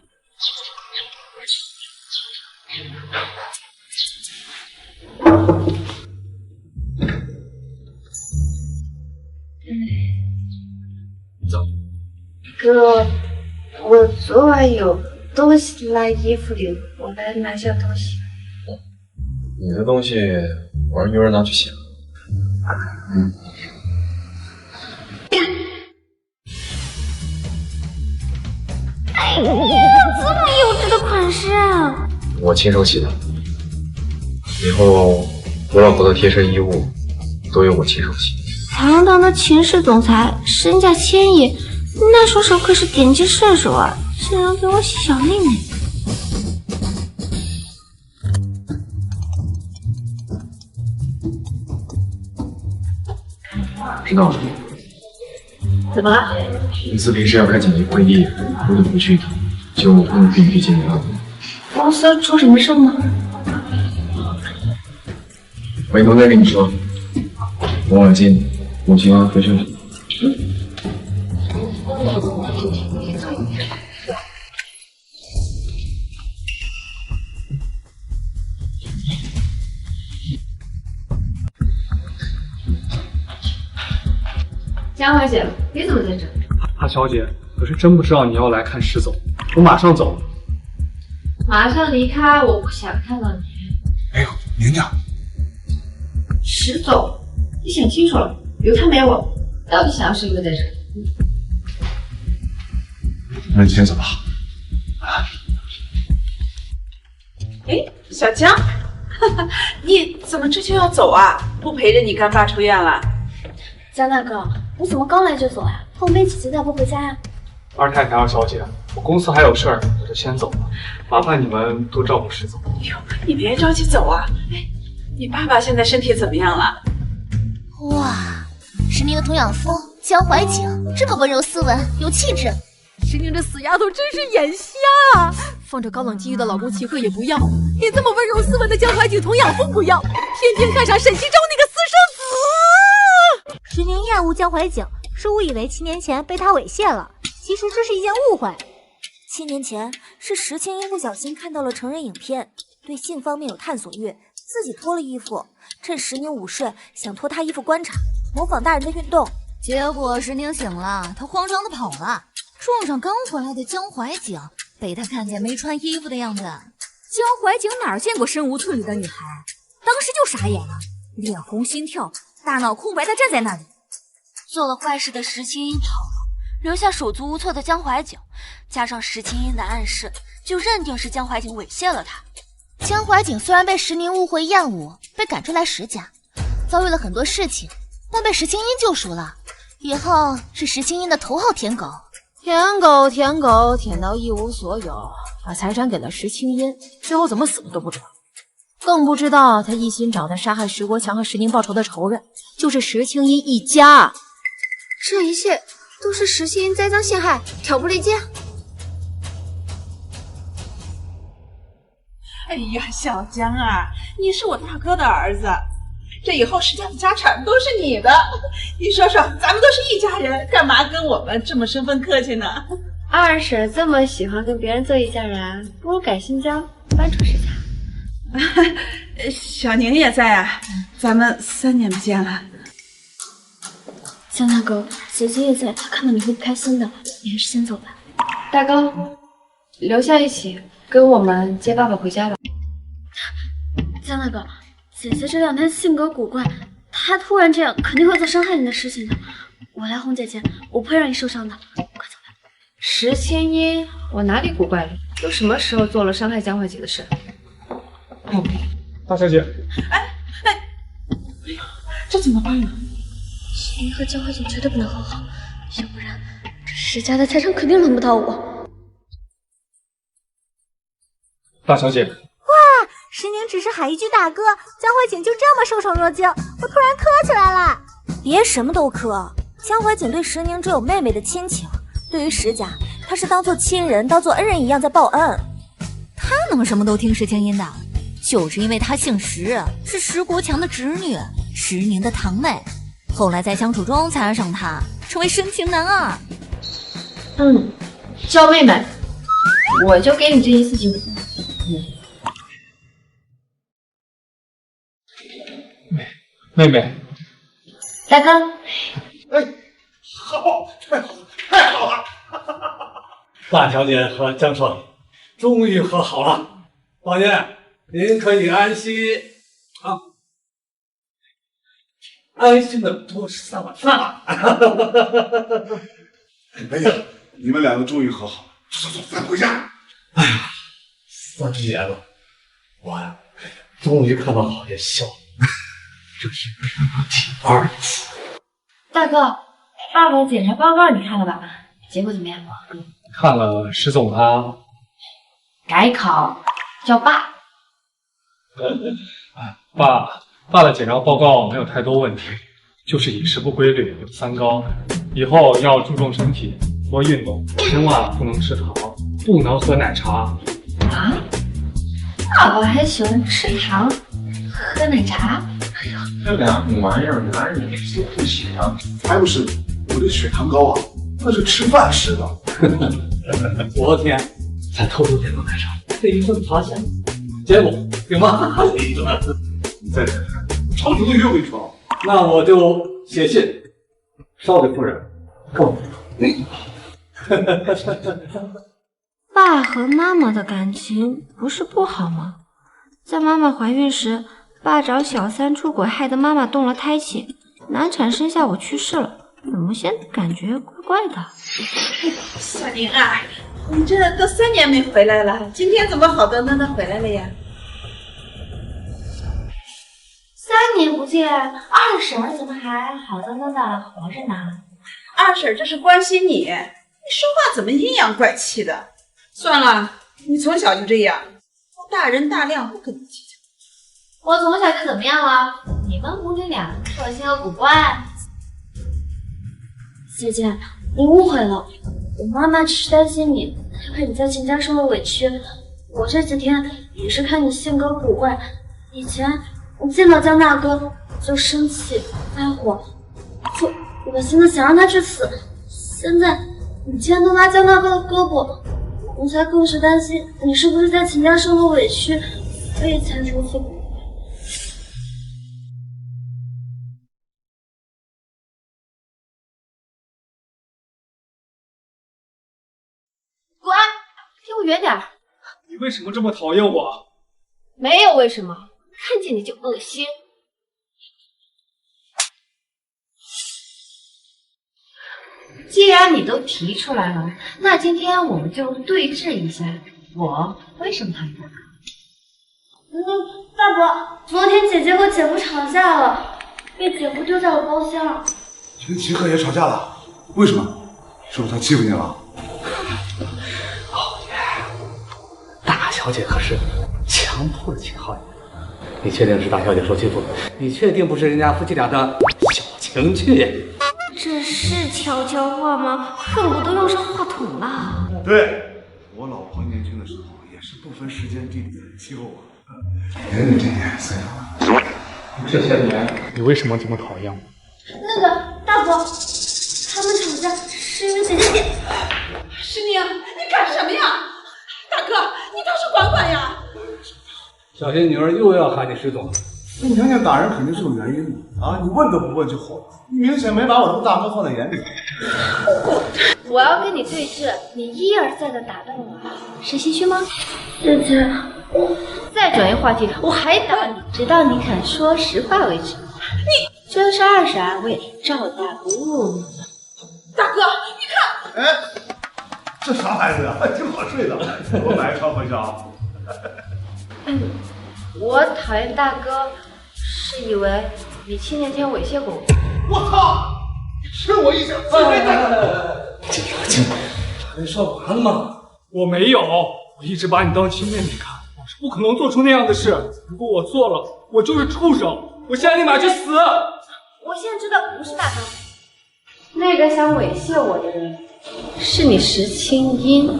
走。哥，我昨晚有东西落衣服里，我来拿下东西。你的东西我让佣人拿去洗了。哎呀，这么幼稚的款式啊！我亲手洗的，以后我老婆的贴身衣物都由我亲手洗。堂堂的秦氏总裁，身价1000亿，那双手可是点击射手啊！竟然给我洗小妹妹。知道了。怎么了？公司临时要开紧急会议，我得回去一趟，就不能跟你去见你了。公司出什么事吗？回头再跟你说。我晚见你，我先回去了。江华姐，你怎么在这？大小姐，可是真不知道你要来看石总，我马上走了。马上离开，我不想看到你。哎呦，宁宁，石总，你想清楚了，有他没我，到底想要谁留在这？那你先走吧。哎，小江，你怎么这就要走啊？不陪着你干爸出院了？江大哥，你怎么刚来就走呀？后面几次咋不回家呀？二太太、二小姐，我公司还有事儿，我就先走了。麻烦你们多照顾石总。哎呦，你别着急走啊！哎，你爸爸现在身体怎么样了？哇，石宁的童养夫江淮景，这么温柔斯文，有气质。石宁这死丫头真是眼瞎啊！放着高冷积郁的老公齐鹤也不要，你这么温柔斯文的江淮景童养夫不要，偏偏看上沈西周那个私生子。石宁厌恶江淮景，是误以为7年前被他猥亵了，其实这是一件误会。7年前是石青英不小心看到了成人影片，对性方面有探索欲，自己脱了衣服，趁石宁午睡想脱他衣服观察，模仿大人的运动。结果石宁醒了，他慌张的跑了，撞上刚回来的江怀景，被他看见没穿衣服的样子。江怀景哪见过身无寸缕的女孩，当时就傻眼了，脸红心跳，大脑空白的站在那里。做了坏事的石青英跑了，留下手足无措的江怀景，加上石青英的暗示，就认定是江怀景猥亵了他。江怀景虽然被石宁误会厌恶，被赶出来石家，遭遇了很多事情，但被石青英救赎了，以后是石青英的头号舔狗。舔狗舔到一无所有，把财产给了石青英，最后怎么死的都不知道，更不知道他一心找他杀害石国强和石宁报仇的仇人就是石青英一家。这一切都是石青英栽赃陷害，挑拨离间。哎呀，小江啊，你是我大哥的儿子，这以后石家的家产都是你的。你说说，咱们都是一家人，干嘛跟我们这么生分客气呢？二婶这么喜欢跟别人做一家人，不如改新家，搬出石家。小宁也在啊，咱们3年不见了。江大哥，姐姐也在，她看到你会不开心的，你还是先走吧。大哥，留下一起跟我们接爸爸回家吧。江大哥，姐姐这2天性格古怪，她突然这样肯定会做伤害你的事情的。我来哄姐姐，我不会让你受伤的。快走吧。石千一，我哪里古怪了？都什么时候做了伤害江怀姐的事？大小姐，这怎么办呢？千一和江怀姐绝对不能和好，要不然这石家的财产肯定轮不到我。大小姐。哇，石宁只是喊一句大哥，江怀景就这么受宠若惊，我突然磕起来了。别什么都磕，江怀景对石宁只有妹妹的亲情，对于石家，他是当做亲人、当做恩人一样在报恩。他能什么都听石青音的，就是因为他姓石，是石国强的侄女，石宁的堂妹，后来在相处中才爱上他，成为深情男二。叫妹妹，我就给你这一次机会。妹妹，大哥，好，太好了！大小姐和江少爷终于和好了，老爷您可以安心安心的多吃3碗饭了。哎呀，你们2个终于和好了，走，咱回家。哎呀，3年了，我呀，终于看到老爷笑了。这是第2次。大哥，爸爸检查报告你看了吧？结果怎么样？看了，石总他改考叫爸。爸的检查报告没有太多问题，就是饮食不规律，有3高，以后要注重身体，多运动，千万不能吃糖，不能喝奶茶。啊？爸爸还喜欢吃糖，喝奶茶？这2种玩意儿，男人都不喜欢，还不是我这血糖高啊，那是吃饭吃的。昨天才偷偷点到奶茶，被医生发现了，结果被骂了一顿。你再忍忍，长途的约会床。那我就写信，少给夫人告你。爸和妈妈的感情不是不好吗？在妈妈怀孕时，爸找小三出轨，害得妈妈动了胎气，难产生下我去世了。怎么现在感觉怪怪的？小宁啊，你这都3年没回来了，今天怎么好端端的回来了呀？3年不见，二婶怎么还好端端的活着呢？二婶这是关心你，你说话怎么阴阳怪气的？算了，你从小就这样，大人大量不跟你计较。我从小就怎么样了？你们母女俩个性古怪。姐姐，你误会了，我妈妈只是担心你，害怕你在秦家受了委屈。我这几天也是看你性格古怪，以前你见到江大哥就生气发火，就恶心的想让他去死。现在你竟然都拉江大哥的胳膊，我才更是担心你是不是在秦家受了委屈，所以才如此。滚！离我远点儿！你为什么这么讨厌我？没有为什么，看见你就恶心。既然你都提出来了，那今天我们就对峙一下，我为什么讨厌大哥？大伯，昨天姐姐和姐夫吵架了，被姐夫丢在了包厢。跟秦鹤也吵架了？为什么？是不是他欺负你了？大小姐可是强迫了秦昊呀！你确定是大小姐受欺负？你确定不是人家夫妻俩的小情趣？这是悄悄话吗？恨不得用上话筒了。对，我老婆年轻的时候也是不分时间地点欺负我。人这年岁了，这些年你为什么这么讨厌我？那个大伯，他们吵架是因为姐姐点。石宁，你干什么呀？大哥，你倒是管管呀！小心女儿又要喊你失踪。你娘娘打人肯定是有原因的啊！你问都不问就好了，你明显没把我这个大哥放在眼里。我要跟你对峙，你一而再的打断我，是心虚吗？姐姐，再转移话题，我还打你，直到你肯说实话为止。你这是22位赵大不误你。大哥，你看，哎，这啥孩子呀？挺好睡的，我买一床回去啊。我讨厌大哥，是以为你7年前猥亵过我。我操！吃我一下，自卑的。静，还没说完吗？我没有，我一直把你当亲妹妹看，我是不可能做出那样的事。如果我做了，我就是畜生，我现在立马去死！我现在知道不是大哥，那个想猥亵我的人是你石青音。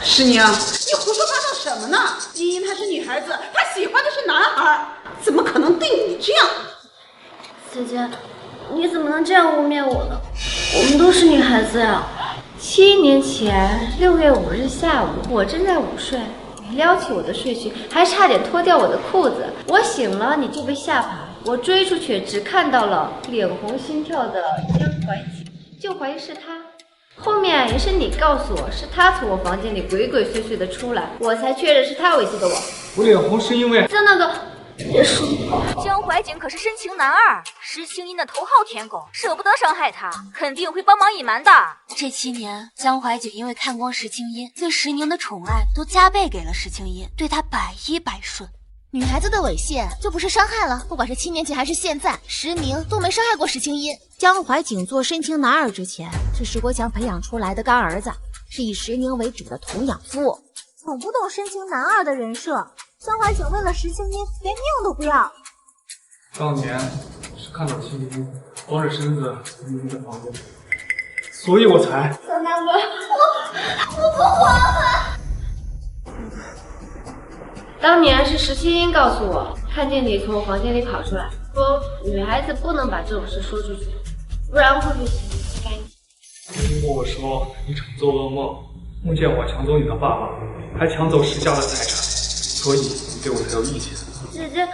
石宁，你胡说八道什么呢？茵茵她是女孩子，她喜欢的是男孩，怎么可能对你这样？姐姐，你怎么能这样污蔑我呢？我们都是女孩子呀。7年前6月5日下午，我正在午睡，你撩起我的睡裙，还差点脱掉我的裤子。我醒了，你就被吓跑。我追出去，只看到了脸红心跳的江淮景，就怀疑是他。后面也是你告诉我是他从我房间里鬼鬼祟祟的出来，我才确认是他猥亵的我。我脸红是因为江大哥，别说。江淮景可是深情男二，石青音的头号舔狗，舍不得伤害他，肯定会帮忙隐瞒的。这7年，江淮景因为看光石青音，对石宁的宠爱都加倍给了石青音，对她百依百顺。女孩子的猥亵就不是伤害了，不管是7年前还是现在，石宁都没伤害过石青音。江淮景做深情男二之前，是石国强培养出来的干儿子，是以石宁为主的童养妇。懂不懂深情男二的人设？江淮景为了石青音连命都不要。当年是看到青音光着身子进在房间，所以我才。江大哥，我不还了。当年是石青音告诉我，看见你从我房间里跑出来，说女孩子不能把这种事说出去，不然会被洗干净。你听过我说你常做噩梦，梦见我抢走你的爸爸，还抢走石家的财产，所以你对我才有意见。姐姐，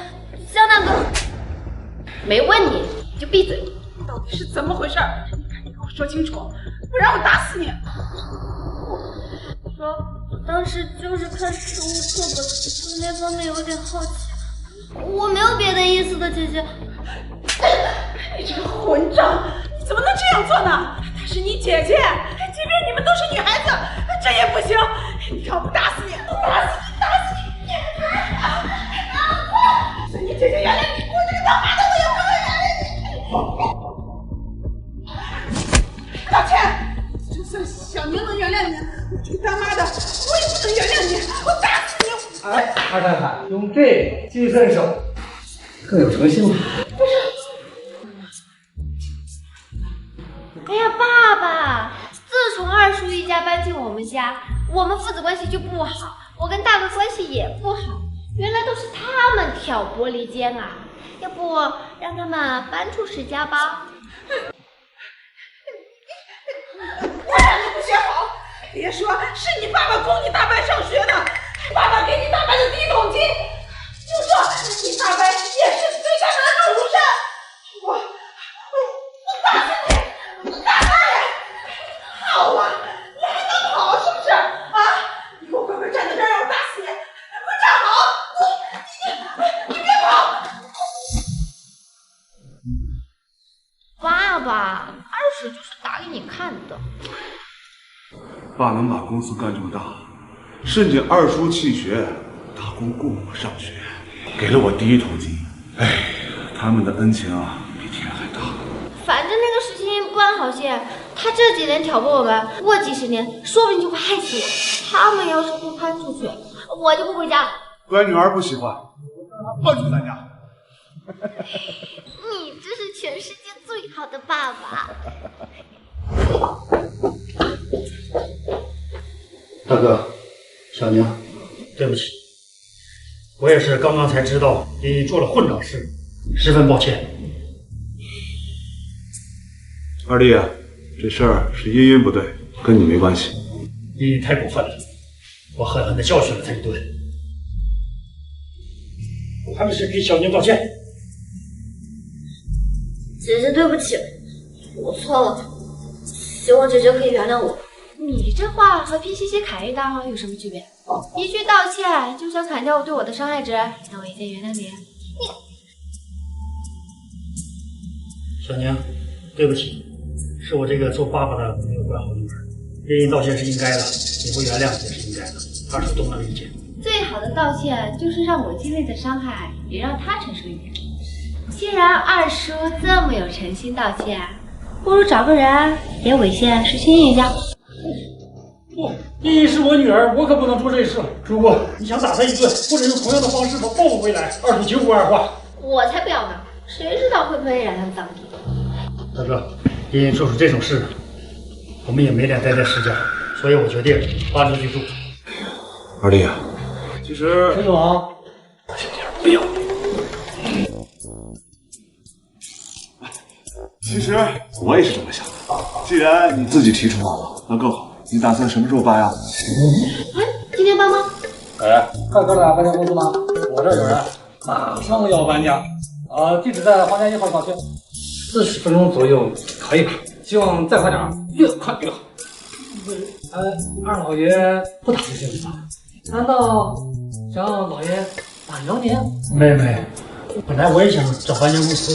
江大哥，没问你就闭嘴。到底是怎么回事？你赶紧给我说清楚，不然我打死你！说，当时就是看生物课本，对那方面有点好奇，我没有别的意思的，姐姐。你这个混账，你怎么能这样做呢？她是你姐姐，即便你们都是女孩子，这也不行。你让我打死你，打死你，打死你！你姐姐原谅你，我这个当妈的我也不会原谅你。道歉！就算小宁能原谅你，我这个当妈的我也不能原谅你，我打死你！哎，二太太，用这个金身手更有诚信了。不是。哎呀，爸爸！自从二叔一家搬进我们家，我们父子关系就不好，我跟大哥关系也不好。原来都是他们挑拨离间啊！要不让他们搬出石家吧？我让你不学好，别说是你爸爸供你大白上学的，爸爸给你大白的第一桶金，就说你大白也是最大的肉乳山，我打死你，我打死你！好啊，你还能跑是不是啊？你给我乖乖站在这儿，让我打死你！给我站好，你别跑！爸爸，20就是打给你看的。爸能把公司干这么大，甚至二叔弃学，大公供我上学，给了我第一桶金。哎，他们的恩情啊，比天还大。反正那个石青音不安好心，他这几年挑拨我们，过几10年说不定就会害死我。他们要是不搬出去，我就不回家了。乖女儿不喜欢，搬出咱家。你这是全世界最好的爸爸。大哥，小宁，对不起，我也是刚刚才知道你做了混账事，十分抱歉。二弟，这事儿是茵茵不对，跟你没关系。你太过分了，我狠狠地教训了他一顿。我还不是给小宁道歉。姐姐对不起，我错了，希望姐姐可以原谅我。你这话和劈西西砍一刀有什么区别？一句道歉就想砍掉对我的伤害值，那我也先原谅你。小宁，对不起，是我这个做爸爸的没有管好女儿，给你道歉是应该的，你不原谅也是应该的，二叔都能理解。最好的道歉就是让我经历的伤害也让他承受一点。既然二叔这么有诚心道歉，不如找个人也猥亵石青一下。不，茵茵是我女儿，我可不能做这事。如果你想打她一顿，或者用同样的方式把报复回来，二叔绝无二话。我才不要呢，谁知道会不会染上脏地。大哥，茵茵做出这种事，我们也没脸待在石家，所以我决定搬出去住。二弟，其实陈总，小点不要。其实我也是这么想的，既然你自己提出来了，那更好。你打算什么时候搬呀？今天搬吗？哎，快哥俩搬家公司吗？我这儿有人，马上要搬家。地址在黄家1号小区，40分钟左右可以吧？希望再快点，越快越好。二老爷不打这性子吧？难道想让老爷打扰您？妹，本来我也想找搬家公司，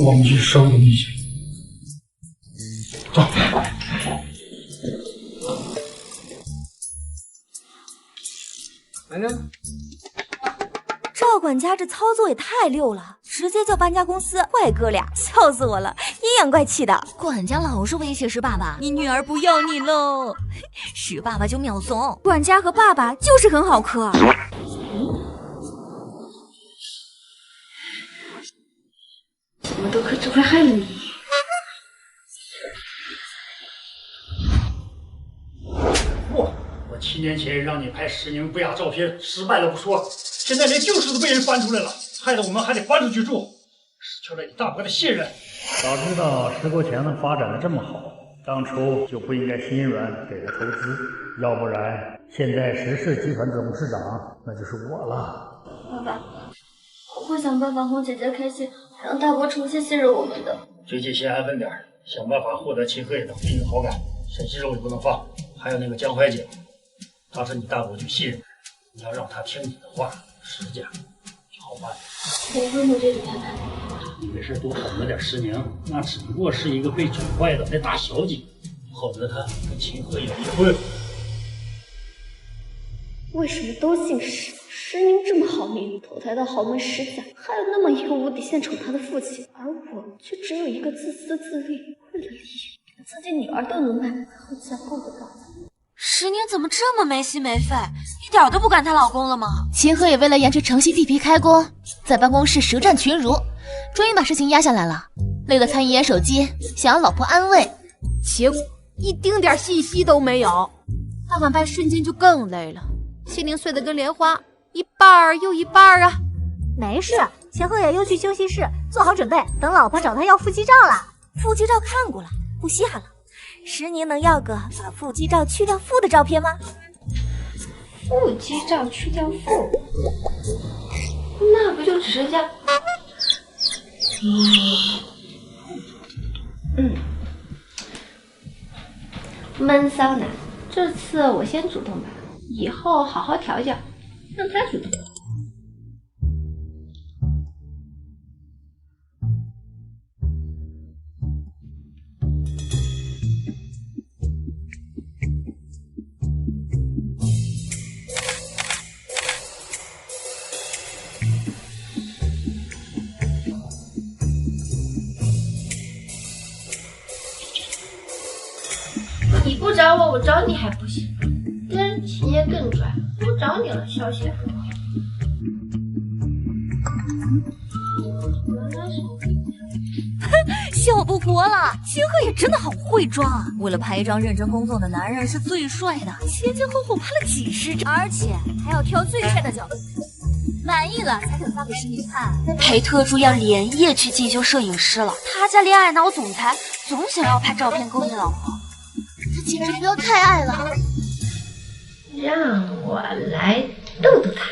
我们去收东西去。走。赵管家这操作也太溜了，直接叫搬家公司，怪哥俩，笑死我了，阴阳怪气的。管家老是威胁石爸爸，你女儿不要你喽，石爸爸就秒怂。管家和爸爸就是很好磕。什么都可只会害了你。我7年前让你拍石宁不雅照片，失败了不说，现在连旧事都被人翻出来了，害得我们还得搬出去住，失去了你大伯的信任。早知道石国强能发展的这么好，当初就不应该心软给他投资，要不然现在石氏集团董事长那就是我了。爸爸，我会想办法哄姐姐开心，让大伯重新信任我们的。最近先安分点，想办法获得秦鹤野的第一个好感，沈西肉也不能放，还有那个江淮姐，当时你大伯就信任你，要让他听你的话，石家就好办。我会努力的，太太。你没事多哄着点石宁，那只不过是一个被宠坏的那大小姐，哄着她跟秦鹤野离婚。为什么都姓石？石宁这么好命，投胎到豪门石家，还有那么一个无底线宠他的父亲，而我却只有一个自私自利，为了利益连自己女儿都能卖，还嫁够得到。石宁怎么这么没心没肺，一点都不管她老公了吗？秦河也为了延迟城西地皮开工，在办公室舌战群儒，终于把事情压下来了。累得参议员手机，想要老婆安慰，结果一丁点信息都没有。大晚班瞬间就更累了，心灵碎得跟莲花，一半又一半啊。没事，秦鹤也又去休息室做好准备，等老婆找他要腹肌照了。腹肌照看过了，不稀罕了。石宁能要个把腹肌照去掉腹的照片吗？腹肌照去掉腹，那不就只剩下……闷骚男，这次我先主动吧，以后好好调教，让他主动。你不找我，我找你还不行。跟人体验更拽，不找你了，小雪。笑不活了，秦鹤也真的好会装啊！为了拍一张认真工作的男人是最帅的，前前后后拍了几十张，而且还要挑最帅的角度，满意了才肯发给石宁看。裴特助要连夜去进修摄影师了，他家恋爱脑总裁总想要拍照片勾引老婆，这简直不要太爱了。让我来逗逗他。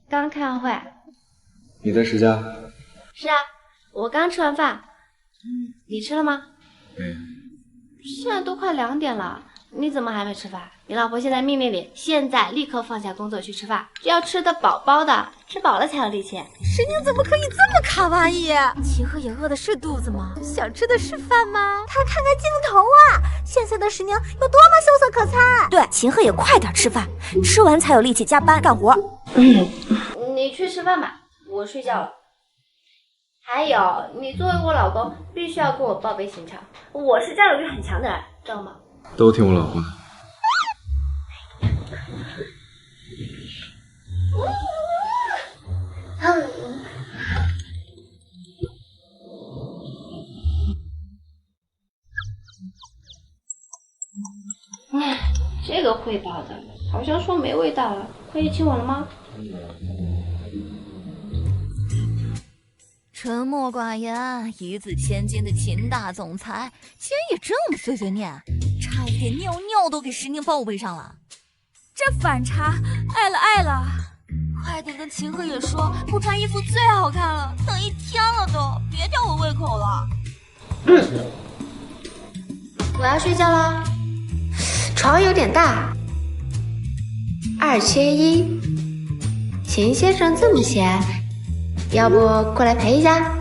刚开完会。你在石家？是啊，我刚吃完饭。你吃了吗？没有。现在都快2点了，你怎么还没吃饭？你老婆现在命令你，现在立刻放下工作去吃饭，要吃得饱饱的，吃饱了才有力气。石宁怎么可以这么卡哇伊？秦鹤也饿的是肚子吗？想吃的是饭吗？他看看镜头啊！现在的石宁有多么羞涩可餐。对，秦鹤也快点吃饭，吃完才有力气加班干活。你去吃饭吧，我睡觉了。还有，你作为我老公，必须要跟我报备行程。我是占有欲很强的人，知道吗？都听我老婆的。这个汇报的好像说没味道了，可以请我了吗？沉默寡言、一字千金的秦大总裁，竟然也这么碎碎念，差一点尿尿都给石宁报备上了。这反差，爱了爱了！快点跟秦鹤也说，不穿衣服最好看了，等1天了都，别吊我胃口了。我要睡觉了，床有点大，2缺1。秦先生这么闲，要不过来陪一下？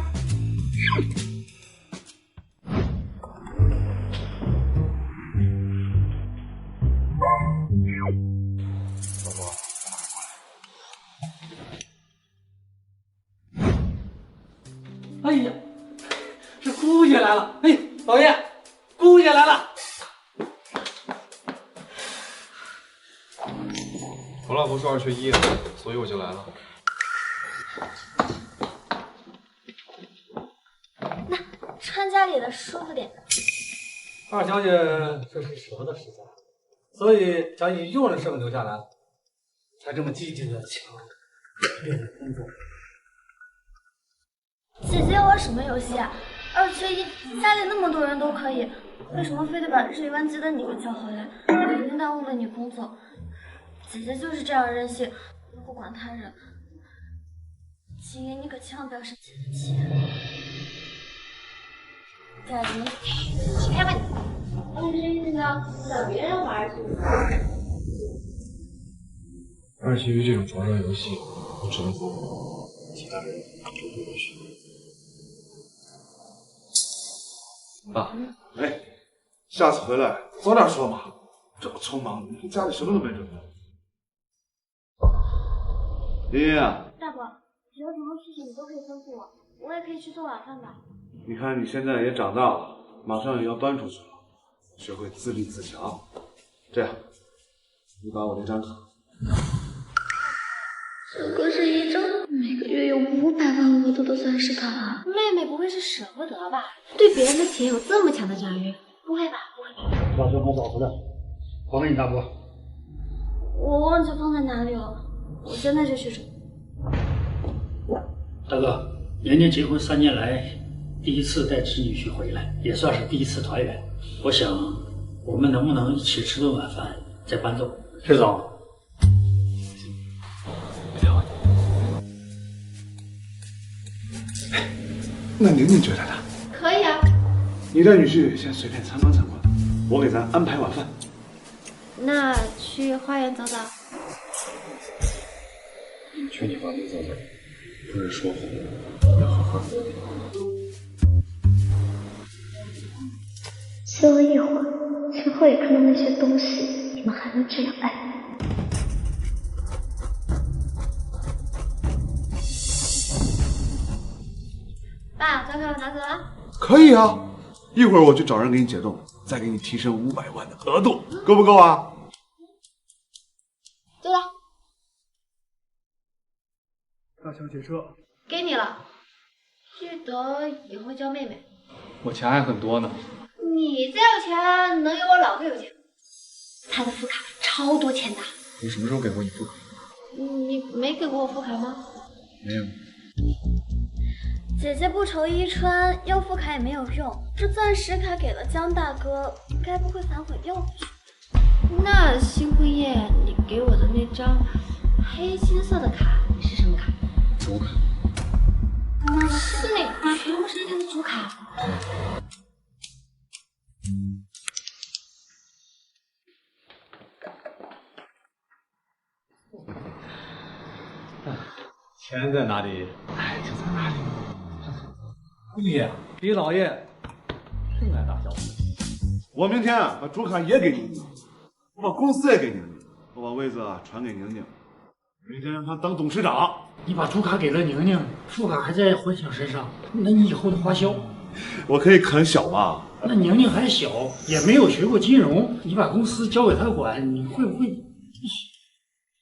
哎呀，这姑爷来了！哎，老爷，姑爷来了！我老婆说2缺1，所以我就来了。那穿家里的舒服点。二小姐这是舍不得石家，所以想以佣人身份留下来，才这么积极的抢别人工作。姐姐玩什么游戏啊？2缺1，家里那么多人都可以，为什么非得把日理万机的你给叫回来？肯定耽误了你工作。姐姐就是这样任性，不管他人。秦爷，你可千万不要生姐的气。对啊，你起开吧你！2缺1呢，让别人玩去。 2缺1这种床上游戏，我只能做我，其他人都不允许。爸，哎，下次回来早点说嘛，这么匆忙，家里什么都没准备。林茵啊，大伯，有什么事情你都可以吩咐我，我也可以去做晚饭的。你看你现在也长大了，马上也要搬出去了，学会自立自强。这样，你把我那张卡。 这可是一张每个月有500万额度的钻石卡啊！妹妹不会是舍不得吧？对别人的钱有这么强的占有欲？不会吧？不会吧？老兄还找回来，还给你大伯。我忘记放在哪里了，我现在就去找。大哥，年年结婚3年来第一次带侄女婿回来，也算是第一次团圆。我想，我们能不能一起吃顿晚饭，再搬走？石总。 那宁宁觉得呢？可以啊。你带女婿先随便参观参观，我给咱安排晚饭。那去花园走走。去你房间走走，不是说好要好好的。希望一会儿秦鹤也看到那些东西，你们还能这样爱。 爸，钞票拿走了。可以啊，一会儿我去找人给你解冻，再给你提升500万的额度，够不够啊？对了，大小姐这给你了，记得以后叫妹妹。我钱还很多呢。你再有钱，能有我老哥有钱。他的副卡超多钱的。我什么时候给过你副卡？你没给过我副卡吗？没有。 姐姐不愁衣穿，要副卡也没有用。这钻石卡给了江大哥，该不会反悔要回去？那新婚夜你给我的那张黑金色的卡是什么卡？主卡。是那个全部是他的主卡。钱在哪里？哎，就在哪里。 你李老爷，真来大小子！我明天把主卡也给宁宁，我把公司也给宁宁，我把位子传给宁宁，明天让她当董事长。你把主卡给了宁宁，副卡还在欢喜身上，那你以后的花销，我可以啃小吧？那宁宁还小，也没有学过金融，你把公司交给她管，你会不会？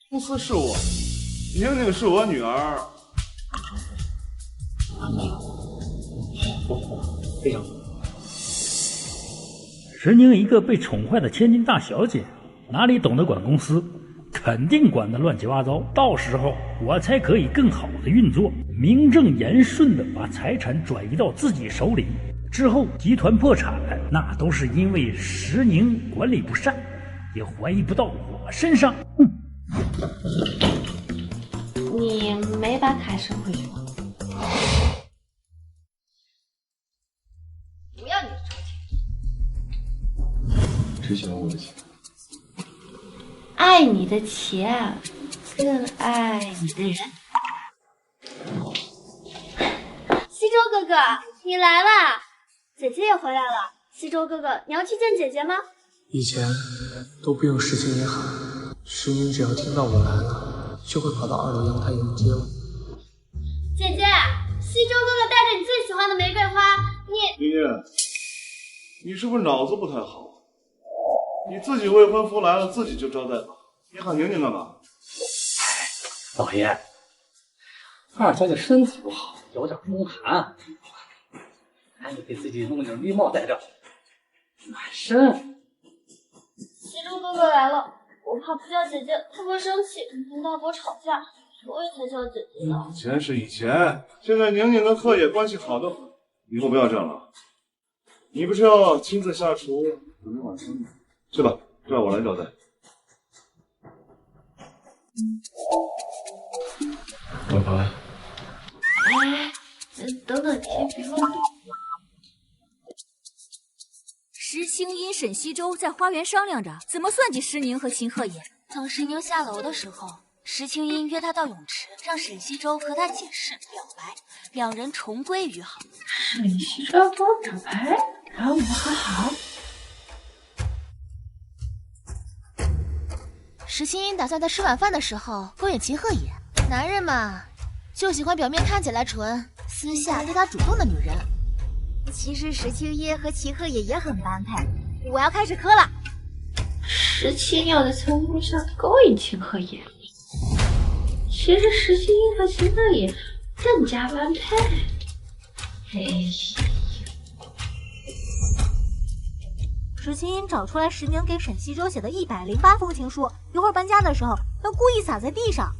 公司是我，宁宁是我女儿。非常好。石宁一个被宠坏的千金大小姐，哪里懂得管公司？肯定管得乱七八糟。到时候我才可以更好的运作，名正言顺的把财产转移到自己手里。之后集团破产，那都是因为石宁管理不善，也怀疑不到我身上。你没把卡收回去吗？ 不要你的臭钱！只喜欢我的钱，爱你的钱，更爱你的人。西周哥哥，你来啦！姐姐也回来了。西周哥哥，你要去见姐姐吗？以前都不用石青音喊，石英只要听到我来了，就会跑到2楼阳台迎接我。姐姐，西周哥哥带着你最喜欢的玫瑰花，你。宁宁，你是不是脑子不太好？你自己未婚夫来了，自己就招待吧。你喊宁宁干嘛？老爷，二小姐身体不好，有点风寒，赶紧给自己弄点绿帽戴着，暖身。西周哥哥来了，我怕不叫姐姐她会生气，跟大伯吵架，所以才叫姐姐的。以前是以前，现在宁宁跟鹤野关系好得很，以后不要这样了。你不是要亲自下厨准备晚餐吗？去吧，让我来招待。老婆，哎，等等，先别乱动。石青音、沈西周在花园商量着怎么算计石宁和秦鹤野。等石宁下楼的时候，石青音约他到泳池，让沈西周和他解释表白，两人重归于好。沈西周要跟我表白，然后我们和好。石青音打算在吃晚饭的时候勾引秦鹤野。男人嘛，就喜欢表面看起来纯，私下对他主动的女人。其实石青音和秦鹤野也很般配。我要开始磕了。石青要在餐桌上勾引秦鹤野，其实石青音和秦鹤野更加般配。石青音找出来石宁给沈西周写的108封情书，一会儿搬家的时候要故意洒在地上。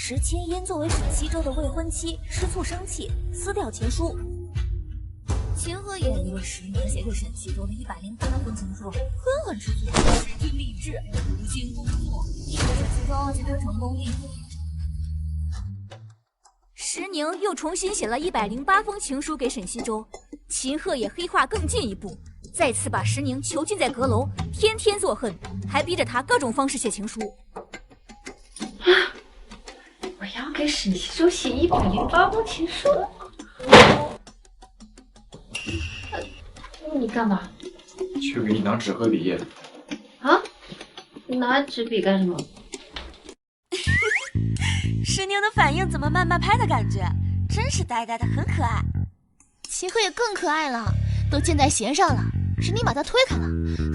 石青音作为沈西周的未婚妻，吃醋生气，撕掉情书。秦河也因为10年写给沈西周的108封情书，狠狠吃醋，势均力敌，无心工作，沈西周才会成功应付。石宁又重新写了108封情书给沈西周，秦鹤也黑化更进一步，再次把石宁囚禁在阁楼，天天作恨，还逼着他各种方式写情书。我要给沈西周写108封情书。你干嘛？去给你拿纸和笔。啊？拿纸笔干什么？石宁的反应怎么慢慢拍的感觉，真是呆呆的，很可爱。秦鹤也更可爱了，都箭在弦上了，石宁把他推开了，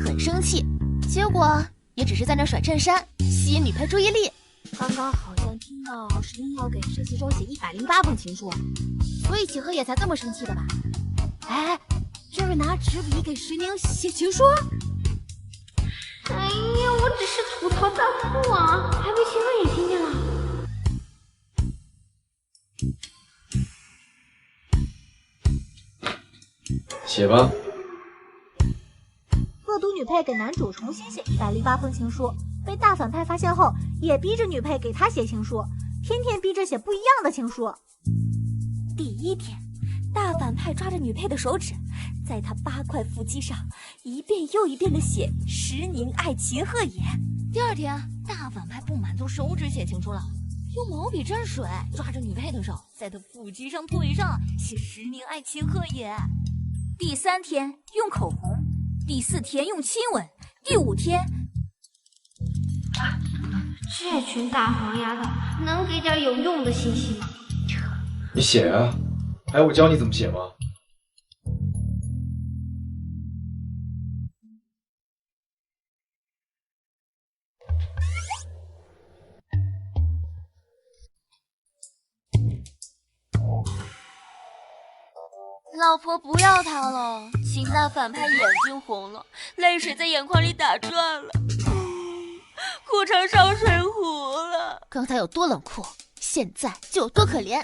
很生气，结果也只是在那甩衬衫，吸引女配注意力。刚刚好像听到石宁要给沈西周写108封情书，所以秦鹤也才这么生气的吧？哎，这是拿纸笔给石宁写情书？哎呀，我只是吐槽大户啊，还被秦鹤也听见了。写吧。恶毒女配给男主重新写108封情书，被大反派发现后，也逼着女配给他写情书，天天逼着写不一样的情书。第一天，大反派抓着女配的手指，在她8块腹肌上一遍又一遍的写“石宁爱秦鹤也”。第二天，大反派不满足手指写情书了，用毛笔蘸水抓着女配的手，在她腹肌上、腿上写“石宁爱秦鹤也”。第3天用口红，第4天用亲吻，第5天，这群大黄丫头能给点有用的信息吗？你写啊，还要我教你怎么写吗？老婆不要他了，秦大反派眼睛红了，泪水在眼眶里打转了，哭成烧水壶了。刚才有多冷酷，现在就有多可怜，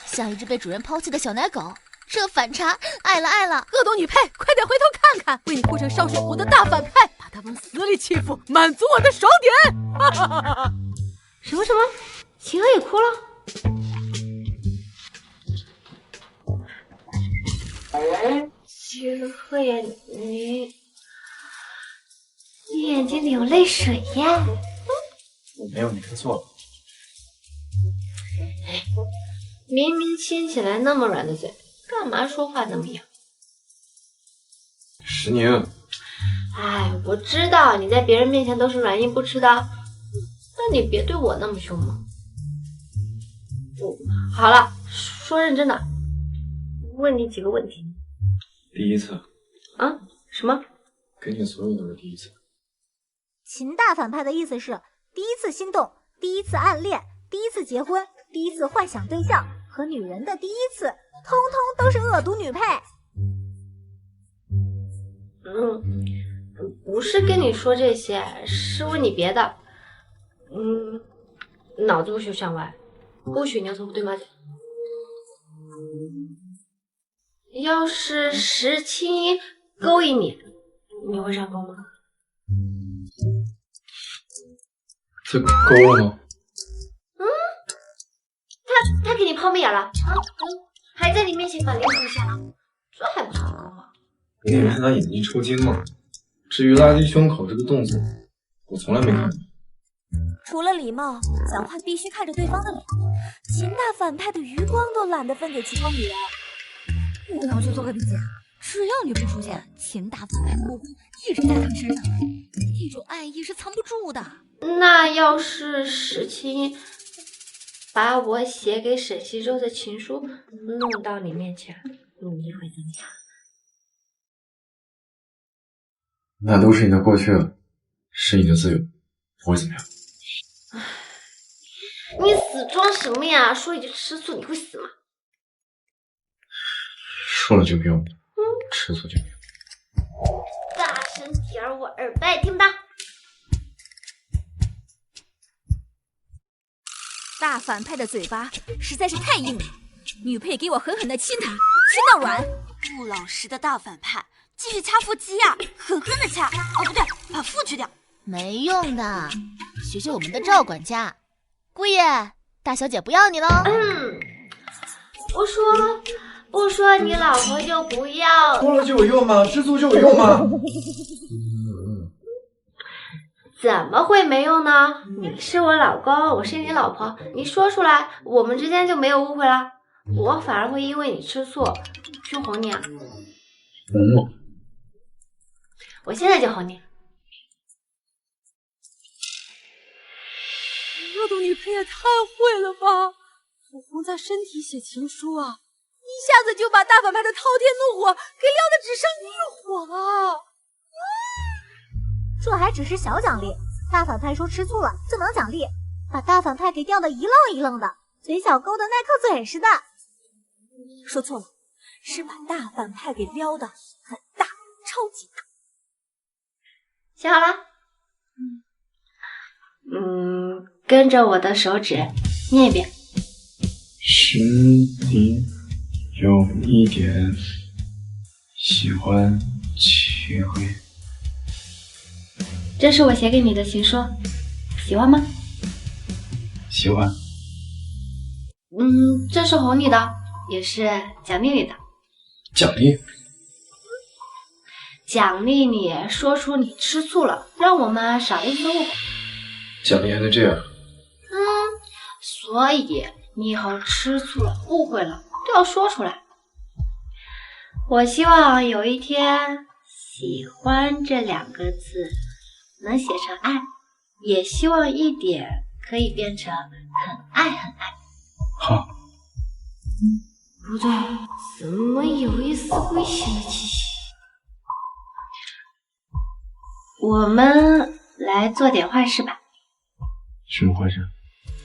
像一只被主人抛弃的小奶狗。这反差，爱了爱了！恶毒女配，快点回头看看，为你哭成烧水壶的大反派，把他往死里欺负，满足我的爽点！什么？秦鹤也哭了？秦鹤也，你眼睛里有泪水呀？我没有，你看错了。明明亲起来那么软的嘴，干嘛说话那么痒？石宁，哎，我知道你在别人面前都是软硬不吃的，但你别对我那么凶嘛。好了，说认真的，问你几个问题。第一次啊？什么？跟你所有都是第一次。秦大反派的意思是，第一次心动，第一次暗恋，第一次结婚，第一次幻想对象和女人的第一次，通通都是恶毒女配。不是跟你说这些，是问你别的。脑子不许向外，不许牛头不对马嘴。要是石青音勾引你，你会上钩吗？这勾了吗？他给你抛媚眼了啊！还在你面前把脸扯下了，这还不是勾吗？你没看他眼睛抽筋吗？至于拉低胸口这个动作，我从来没看过。除了礼貌，讲话必须看着对方的脸。秦大反派的余光都懒得分给其他女人。我要去做个笔记，只要你不出现，秦大反派的目光一直在他身上，这种爱意是藏不住的。那要是石青音把我写给沈西周的情书弄到你面前，你会怎么样？那都是你的过去了，是你的自由，不会怎么样。你死装什么呀？说一句吃醋你会死吗？说了就不用，吃醋就不用。大声点儿，我耳背听不到。大大反派的嘴巴实在是太硬了，女配给我狠狠的亲他，亲到软。不老实的大反派，继续掐腹肌呀，狠狠的掐。哦，不对，把腹去掉。没用的，学学我们的赵管家。姑爷，大小姐不要你喽。不说你老婆就不要。说了就有用吗？吃醋就有用吗？怎么会没用呢？你是我老公，我是你老婆，你说出来，我们之间就没有误会了。我反而会因为你吃醋去哄你啊！我现在就哄你。热度女配也太会了吧！火红在身体写情书啊，一下子就把大反派的滔天怒火给撩得只剩欲火啊！这还只是小奖励，大反派说吃醋了就能奖励，把大反派给吊得一愣一愣的，嘴角勾得耐克嘴似的。说错了，是把大反派给撩得很大，超级大。写好了？跟着我的手指念一遍。石迪有一点喜欢秦晖。这是我写给你的情书，喜欢吗？喜欢。这是哄你的，也是奖励你的。奖励？奖励你说出你吃醋了，让我们少了一次误会。奖励还能这样？所以你以后吃醋了、误会了都要说出来。我希望有一天，喜欢这2个字能写成爱，也希望一点可以变成很爱很爱。好。不对，怎么有一丝危险的气息？我们来做点坏事吧。什么坏事？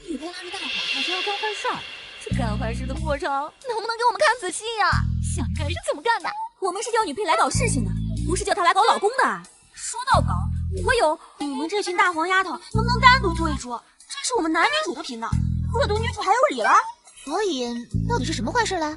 女配拉着大反派说要干坏事儿，这干坏事的过程能不能给我们看仔细呀？想干是怎么干的？我们是叫女配来搞事情的，不是叫她来搞老公的。说到搞，我有你们这群大黄丫头能不能单独做一出？这是我们男女主的频道，恶毒女主还有理了。所以到底是什么坏事嘞？